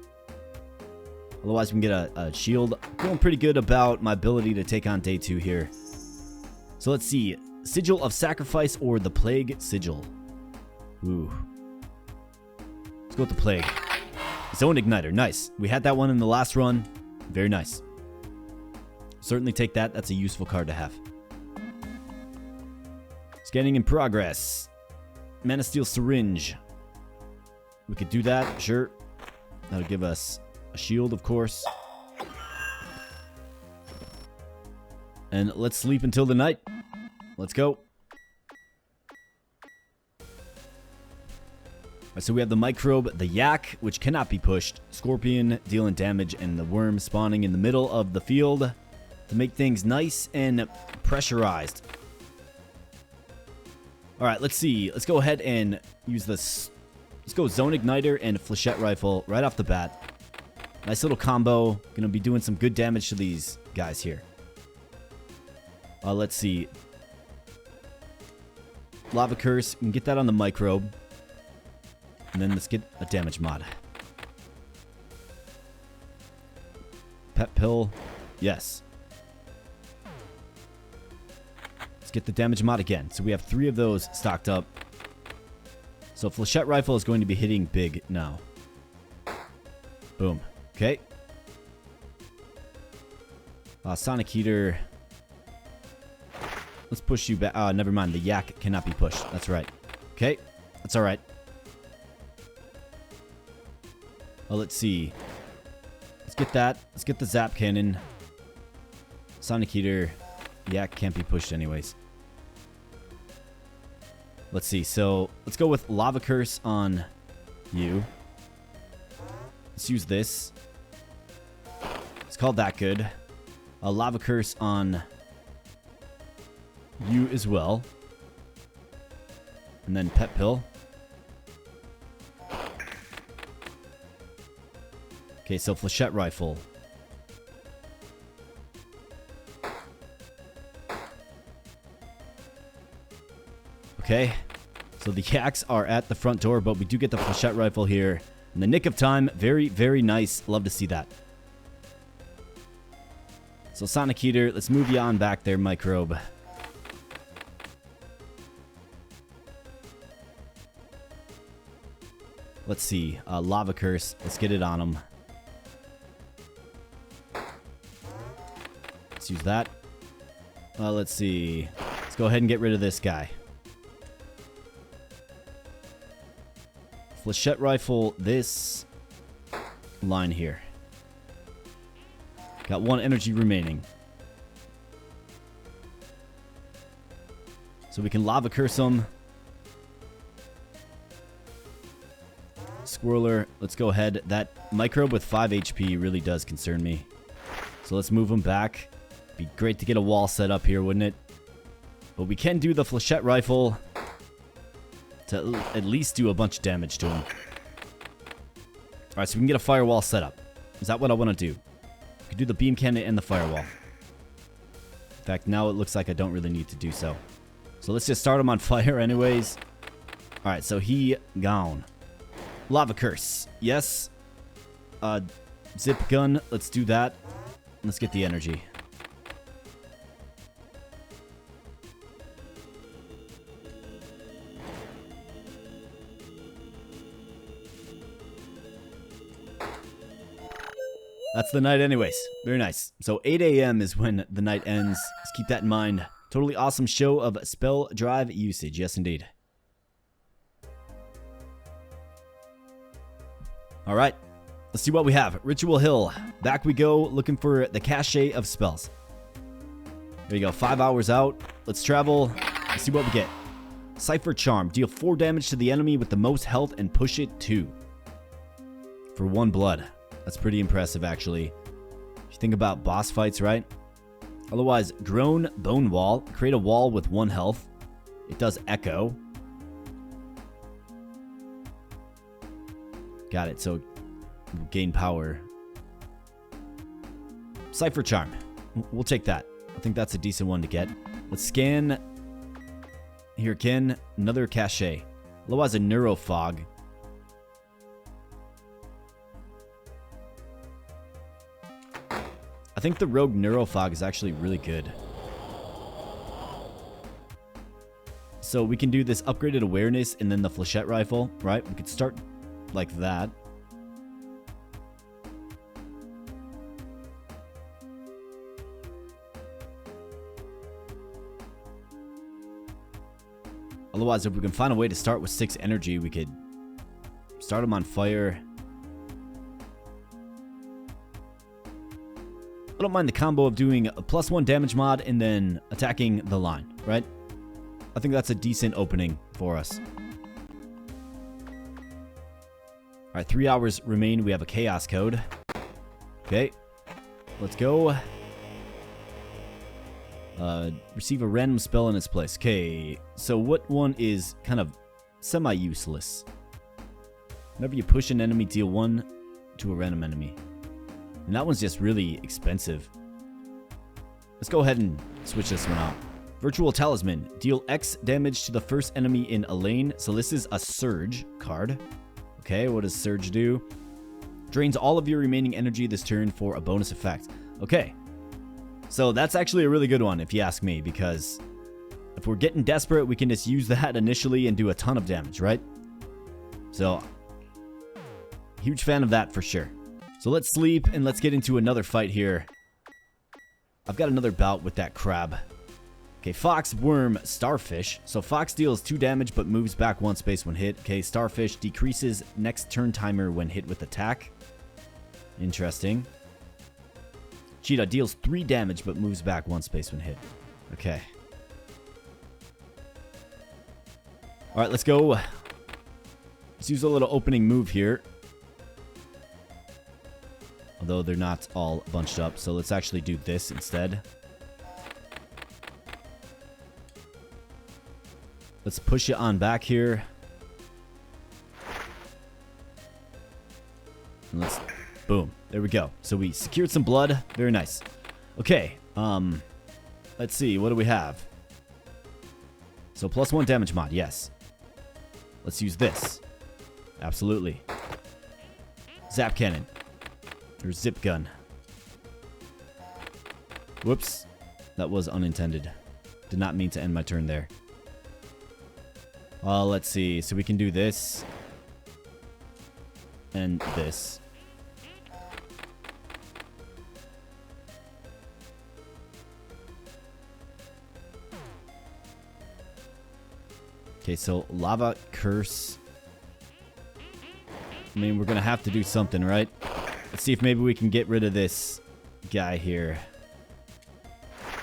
Otherwise, we can get a shield. I'm feeling pretty good about my ability to take on day 2 here. So let's see. Sigil of Sacrifice or the Plague Sigil. Ooh. Let's go with the Plague. Zone Igniter. Nice. We had that one in the last run. Very nice. Certainly take that. That's a useful card to have. Scanning in progress. Mana Steel Syringe. We could do that. Sure. That'll give us a shield, of course. And let's sleep until the night. Let's go. Alright, so we have the Microbe, the Yak, which cannot be pushed. Scorpion, dealing damage, and the Worm spawning in the middle of the field to make things nice and pressurized. Alright, let's see. Let's go ahead and use this. Let's go Zone Igniter and Flechette Rifle right off the bat. Nice little combo. Gonna be doing some good damage to these guys here. Let's see. Lava Curse. We can get that on the Microbe. And then let's get a damage mod. Pet Pill. Yes. Let's get the damage mod again. So we have 3 of those stocked up. So Flechette Rifle is going to be hitting big now. Boom. Okay. Sonic Heater. Let's push you back. Never mind. The Yak cannot be pushed. That's right. Okay. That's all right. Let's see. Let's get that. Let's get the Zap Cannon. Sonic Heater. Yak can't be pushed anyways. Let's see. So let's go with Lava Curse on you. Let's use this. It's called that good. A Lava Curse on you as well. And then Pet Pill. Okay, so Flechette Rifle. Okay, so the yaks are at the front door, but we do get the Flechette Rifle here in the nick of time. Very, very nice. Love to see that. So Sonic Heater, let's move you on back there, Microbe. Let's see, Lava Curse. Let's get it on him. Let's use that. Let's see. Let's go ahead and get rid of this guy. Flechette Rifle this line here. Got 1 energy remaining. So we can Lava Curse him. Squirrler, let's go ahead. That Microbe with 5 HP really does concern me. So let's move him back. Be great to get a wall set up here, wouldn't it? But we can do the Flechette Rifle to at least do a bunch of damage to him. Alright, so we can get a firewall set up. Is that what I want to do? We can do the beam cannon and the firewall. In fact, now it looks like I don't really need to do so. So let's just start him on fire anyways. Alright, so he gone. Lava Curse. Yes. Zip gun. Let's do that. Let's get the energy. That's the night anyways. Very nice. So 8 a.m. is when the night ends. Just keep that in mind. Totally awesome show of spell drive usage. Yes, indeed. Alright. Let's see what we have. Ritual Hill. Back we go. Looking for the cache of spells. There you go. 5 hours out. Let's travel. Let's see what we get. Cypher Charm. Deal 4 damage to the enemy with the most health and push it 2. For 1 blood. That's pretty impressive, actually. If you think about boss fights, right? Otherwise, Drone Bone Wall. Create a wall with 1 health. It does Echo. Got it, so gain power. Cypher Charm. We'll take that. I think that's a decent one to get. Let's scan. Here, Ken. Another cache. Otherwise, a Neurofog. I think the Rogue Neurofog is actually really good. So we can do this upgraded awareness and then the Flechette Rifle, right? We could start like that. Otherwise, if we can find a way to start with 6 energy, we could start them on fire. I don't mind the combo of doing a +1 damage mod and then attacking the line, right? I think that's a decent opening for us. Alright, 3 hours remain. We have a chaos code. Okay. Let's go. Receive a random spell in its place. Okay, so what one is kind of semi-useless? Whenever you push an enemy, deal 1 to a random enemy. And that one's just really expensive. Let's go ahead and switch this one out. Virtual Talisman. Deal X damage to the first enemy in a lane. So this is a Surge card. Okay, what does Surge do? Drains all of your remaining energy this turn for a bonus effect. Okay. So that's actually a really good one, if you ask me, because if we're getting desperate, we can just use that initially and do a ton of damage, right? So, huge fan of that for sure. So let's sleep and let's get into another fight here. I've got another bout with that crab. Okay, Fox, Worm, Starfish. So Fox deals 2 damage but moves back 1 space when hit. Okay, Starfish decreases next turn timer when hit with attack. Interesting. Cheetah deals 3 damage but moves back 1 space when hit. Okay. All right, let's go. Let's use a little opening move here. Although they're not all bunched up, so let's actually do this instead. Let's push it on back here. And let's... Boom. There we go. So we secured some blood. Very nice. Okay. Let's see. What do we have? So +1 damage mod. Yes. Let's use this. Absolutely. Zap cannon. Or zip gun. Whoops. That was unintended. Did not mean to end my turn there. Let's see. So we can do this. And this. Okay, so lava curse. I mean, we're going to have to do something, right? Let's see if maybe we can get rid of this guy here.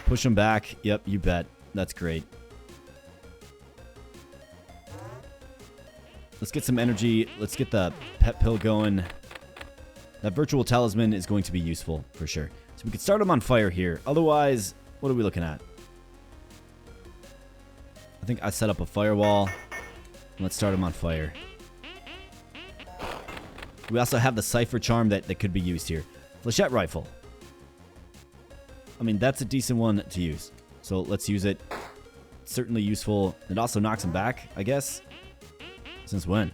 Push him back. Yep, you bet. That's great. Let's get some energy. Let's get the pet pill going. That virtual talisman is going to be useful for sure. So we could start him on fire here. Otherwise, what are we looking at? I think I set up a firewall. Let's start him on fire. We also have the Cypher Charm that could be used here. Flechette Rifle. I mean, that's a decent one to use. So let's use it. It's certainly useful. It also knocks him back, I guess. Since when?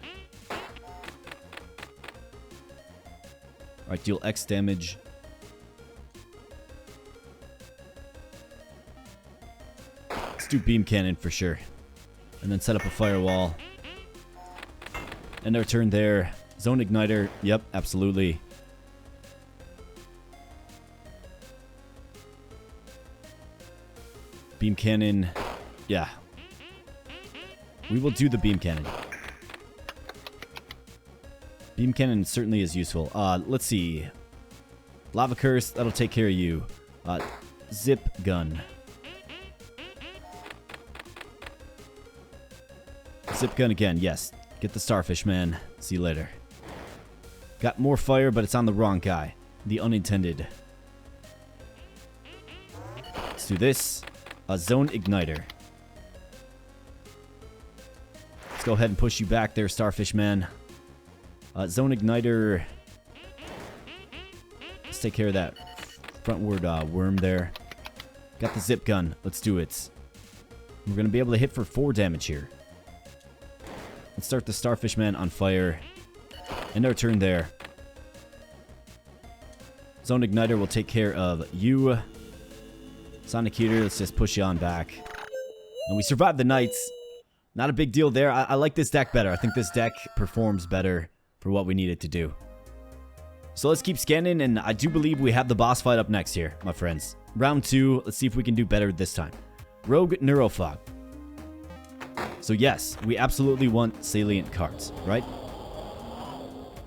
Alright, deal X damage. Let's do Beam Cannon for sure. And then set up a firewall. End our turn there. Zone Igniter. Yep, absolutely. Beam Cannon. Yeah. We will do the Beam Cannon. Beam Cannon certainly is useful. Let's see. Lava Curse. That'll take care of you. Zip Gun. Zip Gun again. Yes. Get the Starfish, man. See you later. Got more fire, but it's on the wrong guy. The unintended. Let's do this. Zone Igniter. Let's go ahead and push you back there, Starfish man. Zone Igniter. Let's take care of that frontward worm there. Got the zip gun. Let's do it. We're going to be able to hit for 4 damage here. Let's start the Starfish man on fire. End our turn there. Zone Igniter will take care of you. Sonic Heater, let's just push you on back. And we survived the Knights. Not a big deal there. I like this deck better. I think this deck performs better for what we need it to do. So let's keep scanning, and I do believe we have the boss fight up next here, my friends. Round 2, let's see if we can do better this time. Rogue Neurofog. So yes, we absolutely want salient cards, right?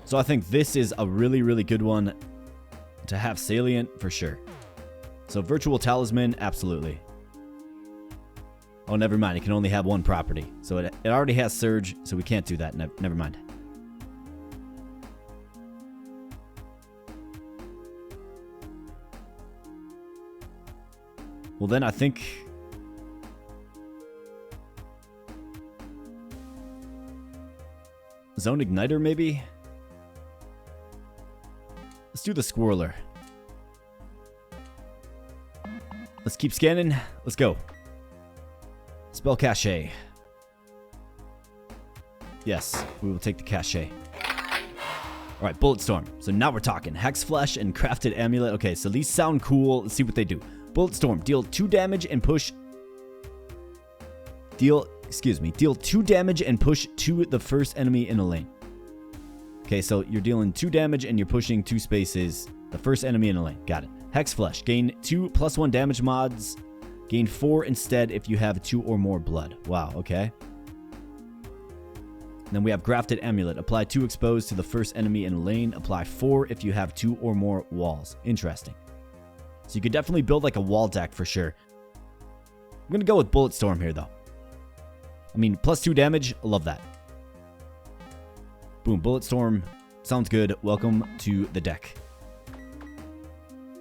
So I think this is a really, really good one to have salient for sure. So Virtual Talisman, absolutely. Oh, never mind. It can only have one property. So it already has Surge, so we can't do that. Never mind. Well, then I think... Zone Igniter, maybe? Let's do the Squirrler. Let's keep scanning. Let's go. Spell Cache. Yes, we will take the Cache. Alright, Bullet Storm. So now we're talking. Hex Flesh and Crafted Amulet. Okay, so these sound cool. Let's see what they do. Bullet Storm. Deal 2 damage and push... Deal 2 damage and push to the first enemy in a lane. Okay, so you're dealing 2 damage and you're pushing 2 spaces. The first enemy in a lane. Got it. Hex Flesh. Gain 2 +1 damage mods. Gain 4 instead if you have 2 or more blood. Wow, okay. And then we have Grafted Amulet. Apply 2 exposed to the first enemy in a lane. Apply 4 if you have 2 or more walls. Interesting. So you could definitely build like a wall deck for sure. I'm going to go with Bullet Storm here though. I mean, +2 damage. Love that. Boom. Bulletstorm. Sounds good. Welcome to the deck.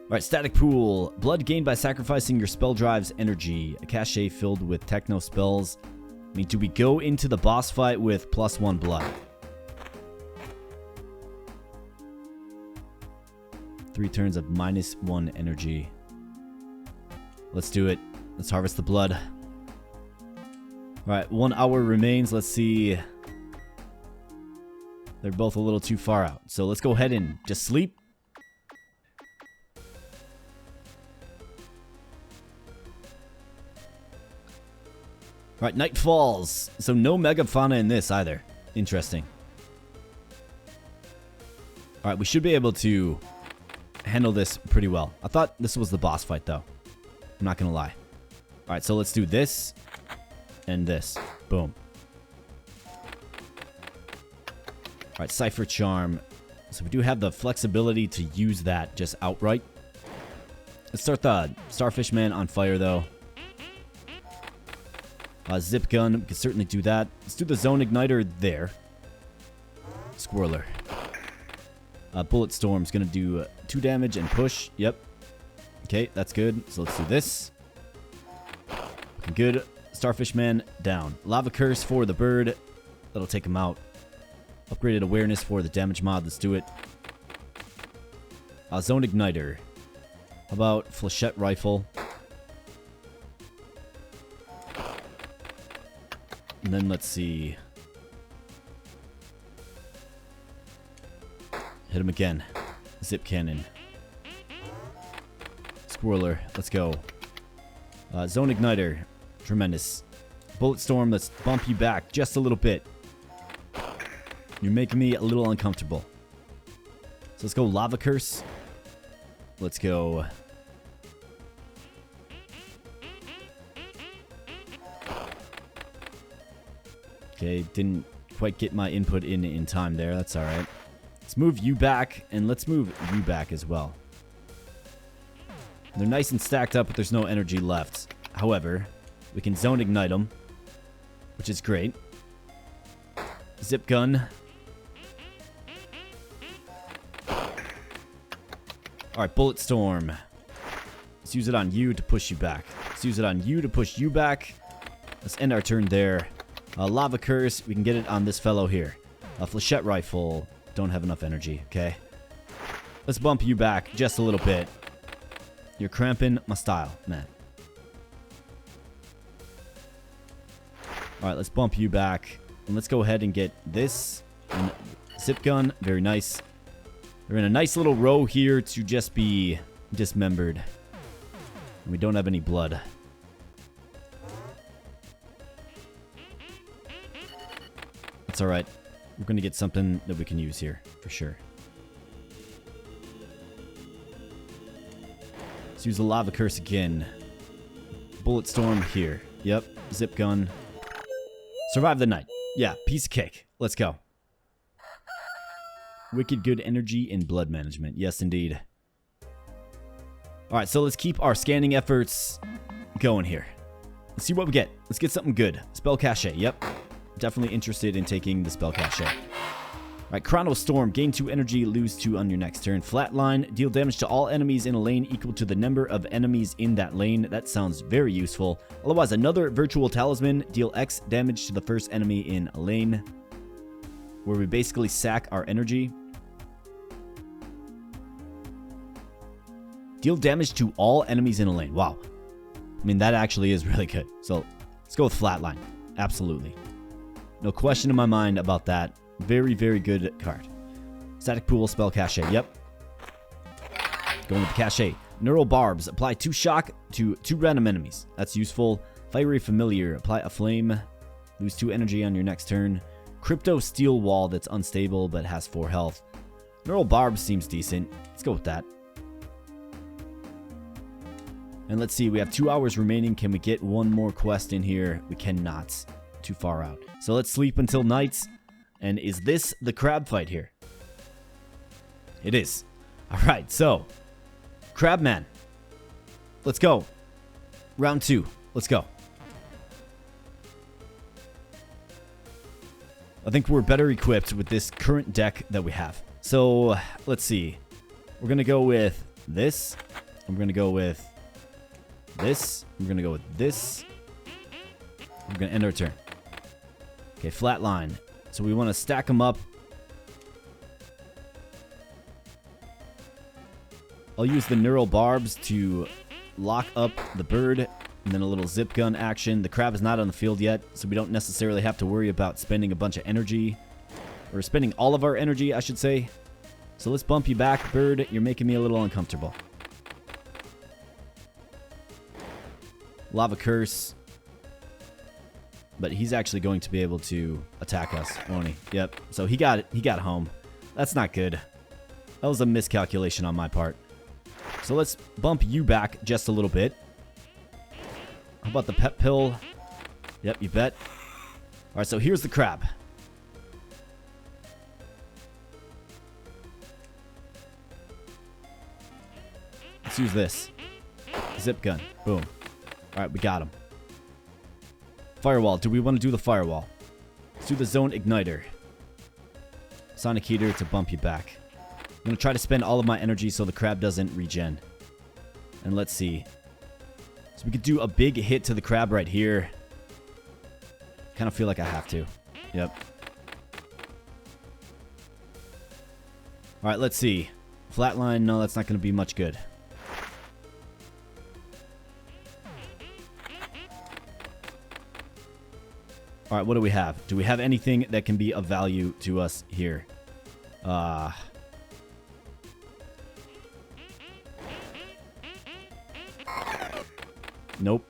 Alright, static pool. Blood gained by sacrificing your spell drive's energy. A cache filled with Technospells. I mean, do we go into the boss fight with +1 blood? 3 turns of -1 energy. Let's do it. Let's harvest the blood. Alright, 1 hour remains. Let's see. They're both a little too far out. So let's go ahead and just sleep. Alright, night falls. So no megafauna in this either. Interesting. Alright, we should be able to handle this pretty well. I thought this was the boss fight though. I'm not gonna lie. Alright, so let's do this. And this. Boom. Alright, Cypher Charm. So we do have the flexibility to use that just outright. Let's start the Starfish Man on fire though. Zip gun, we can certainly do that. Let's do the zone igniter there. Squirrler. Bullet Storm's gonna do 2 damage and push. Yep. Okay, that's good. So let's do this. Looking good. Starfish Man down. Lava Curse for the bird. That'll take him out. Upgraded awareness for the damage mod. Let's do it. Zone igniter. How about Flechette Rifle? And then let's see. Hit him again. Zip Cannon. Squirrler. Let's go. Zone Igniter. Tremendous. Bullet Storm. Let's bump you back just a little bit. You're making me a little uncomfortable. So let's go Lava Curse. Let's go. Okay, didn't quite get my input in time there. That's alright. Let's move you back, and let's move you back as well. They're nice and stacked up, but there's no energy left. However, we can zone ignite them, which is great. Zip gun. Alright, Bullet Storm. Let's use it on you to push you back. Let's use it on you to push you back. Let's end our turn there. Lava Curse, we can get it on this fellow here. Flechette Rifle, don't have enough energy, okay? Let's bump you back just a little bit. You're cramping my style, man. Alright, let's bump you back. And let's go ahead and get this. And zip gun, very nice. They're in a nice little row here to just be dismembered. And we don't have any blood. That's alright. We're going to get something that we can use here, for sure. Let's use the Lava Curse again. Bullet Storm here. Yep. Zip gun. Survive the night. Yeah, piece of cake. Let's go. Wicked good energy and blood management. Yes, indeed. Alright, so let's keep our scanning efforts going here. Let's see what we get. Let's get something good. Spell Cache. Yep. Definitely interested in taking the Spell Cache. Alright, Chrono Storm. Gain 2 energy, lose 2 on your next turn. Flatline. Deal damage to all enemies in a lane equal to the number of enemies in that lane. That sounds very useful. Otherwise, another Virtual Talisman. Deal X damage to the first enemy in a lane. Where we basically sack our energy. Deal damage to all enemies in a lane. Wow. I mean, that actually is really good. So, let's go with Flatline. Absolutely. No question in my mind about that. Very, very good card. Static Pool, Spell Cache. Yep. Going with the Cache. Neural Barbs. Apply 2 shock to 2 random enemies. That's useful. Fiery Familiar. Apply a flame. Lose 2 energy on your next turn. Crypto Steel Wall that's unstable but has 4 health. Neural Barbs seems decent. Let's go with that. And let's see. We have 2 hours remaining. Can we get one more quest in here? We cannot. Too far out. So let's sleep until night. And is this the crab fight here? It is. Alright, so Crabman. Let's go. Round 2. Let's go. I think we're better equipped with this current deck that we have. So, let's see. We're going to go with this. I'm going to go with this. We're going to go with this. We're going to end our turn. Okay, flat line. So we want to stack them up. I'll use the neural barbs to lock up the bird, and then a little zip gun action. The crab is not on the field yet, so we don't necessarily have to worry about spending a bunch of energy, or spending all of our energy, I should say. So let's bump you back, bird. You're making me a little uncomfortable. Lava curse. But he's actually going to be able to attack us, won't he? Yep. So he got it. He got home. That's not good. That was a miscalculation on my part. So let's bump you back just a little bit. How about the pet pill? Yep, you bet. All right, so here's the crab. Let's use this. Zip gun. Boom. All right, we got him. Firewall. Do we want to do the firewall? Let's do the zone igniter. Sonic heater to bump you back. I'm going to try to spend all of my energy so the crab doesn't regen. And let's see. So we could do a big hit to the crab right here. Kind of feel like I have to. Yep. Alright, let's see. Flatline, no, that's not going to be much good. Alright, what do we have? Do we have anything that can be of value to us here? Nope.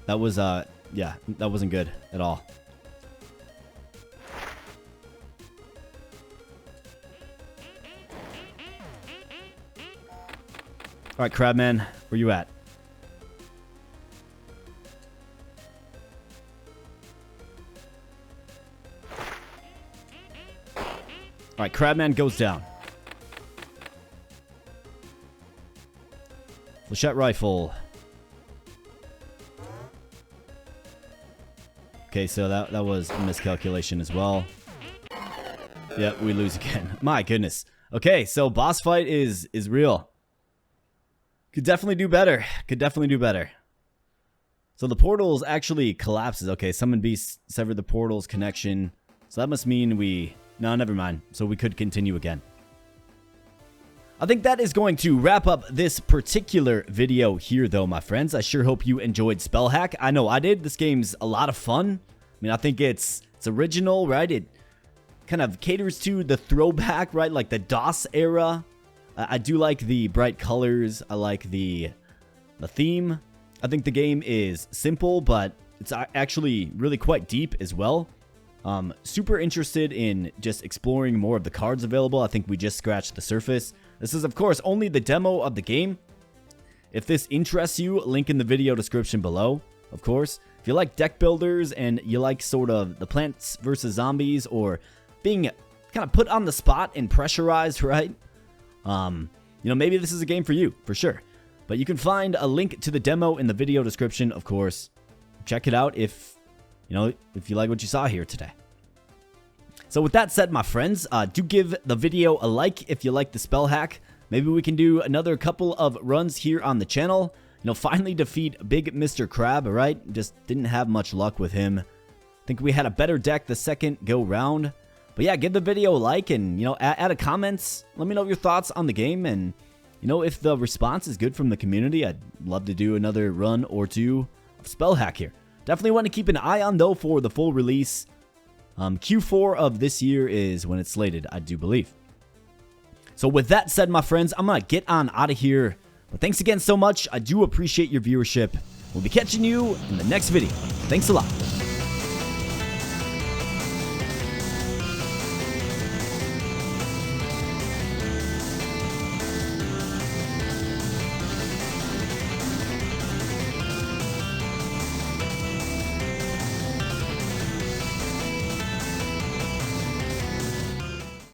That was, yeah, that wasn't good at all. Alright, Crabman, where you at? Alright, Crabman goes down. Flechette rifle. Okay, so that was a miscalculation as well. Yep, we lose again. My goodness. Okay, so boss fight is real. Could definitely do better. Could definitely do better. So the portals actually collapses. Okay, summon beast, sever the portals connection. So that must mean we... No, never mind. So we could continue again. I think that is going to wrap up this particular video here, though, my friends. I sure hope you enjoyed Spellhack. I know I did. This game's a lot of fun. I mean, I think it's original, right? It kind of caters to the throwback, right? Like the DOS era. I do like the bright colors. I like the theme. I think the game is simple, but it's actually really quite deep as well. Super interested in just exploring more of the cards available. I think we just scratched the surface. This is, of course, only the demo of the game. If this interests you, link in the video description below, of course. If you like deck builders and you like sort of the Plants vs. Zombies or being kind of put on the spot and pressurized, right? You know, maybe this is a game for you, for sure. But you can find a link to the demo in the video description, of course. Check it out if you like what you saw here today. So with that said, my friends, do give the video a like if you like the spell hack. Maybe we can do another couple of runs here on the channel. You know, finally defeat Big Mr. Crab, alright? Just didn't have much luck with him. I think we had a better deck the second go round. But yeah, give the video a like and, add a comments. Let me know your thoughts on the game. And, if the response is good from the community, I'd love to do another run or two of Spellhack here. Definitely want to keep an eye on, though, for the full release. Q4 of this year is when it's slated, I do believe. So with that said, my friends, I'm going to get on out of here. But thanks again so much. I do appreciate your viewership. We'll be catching you in the next video. Thanks a lot.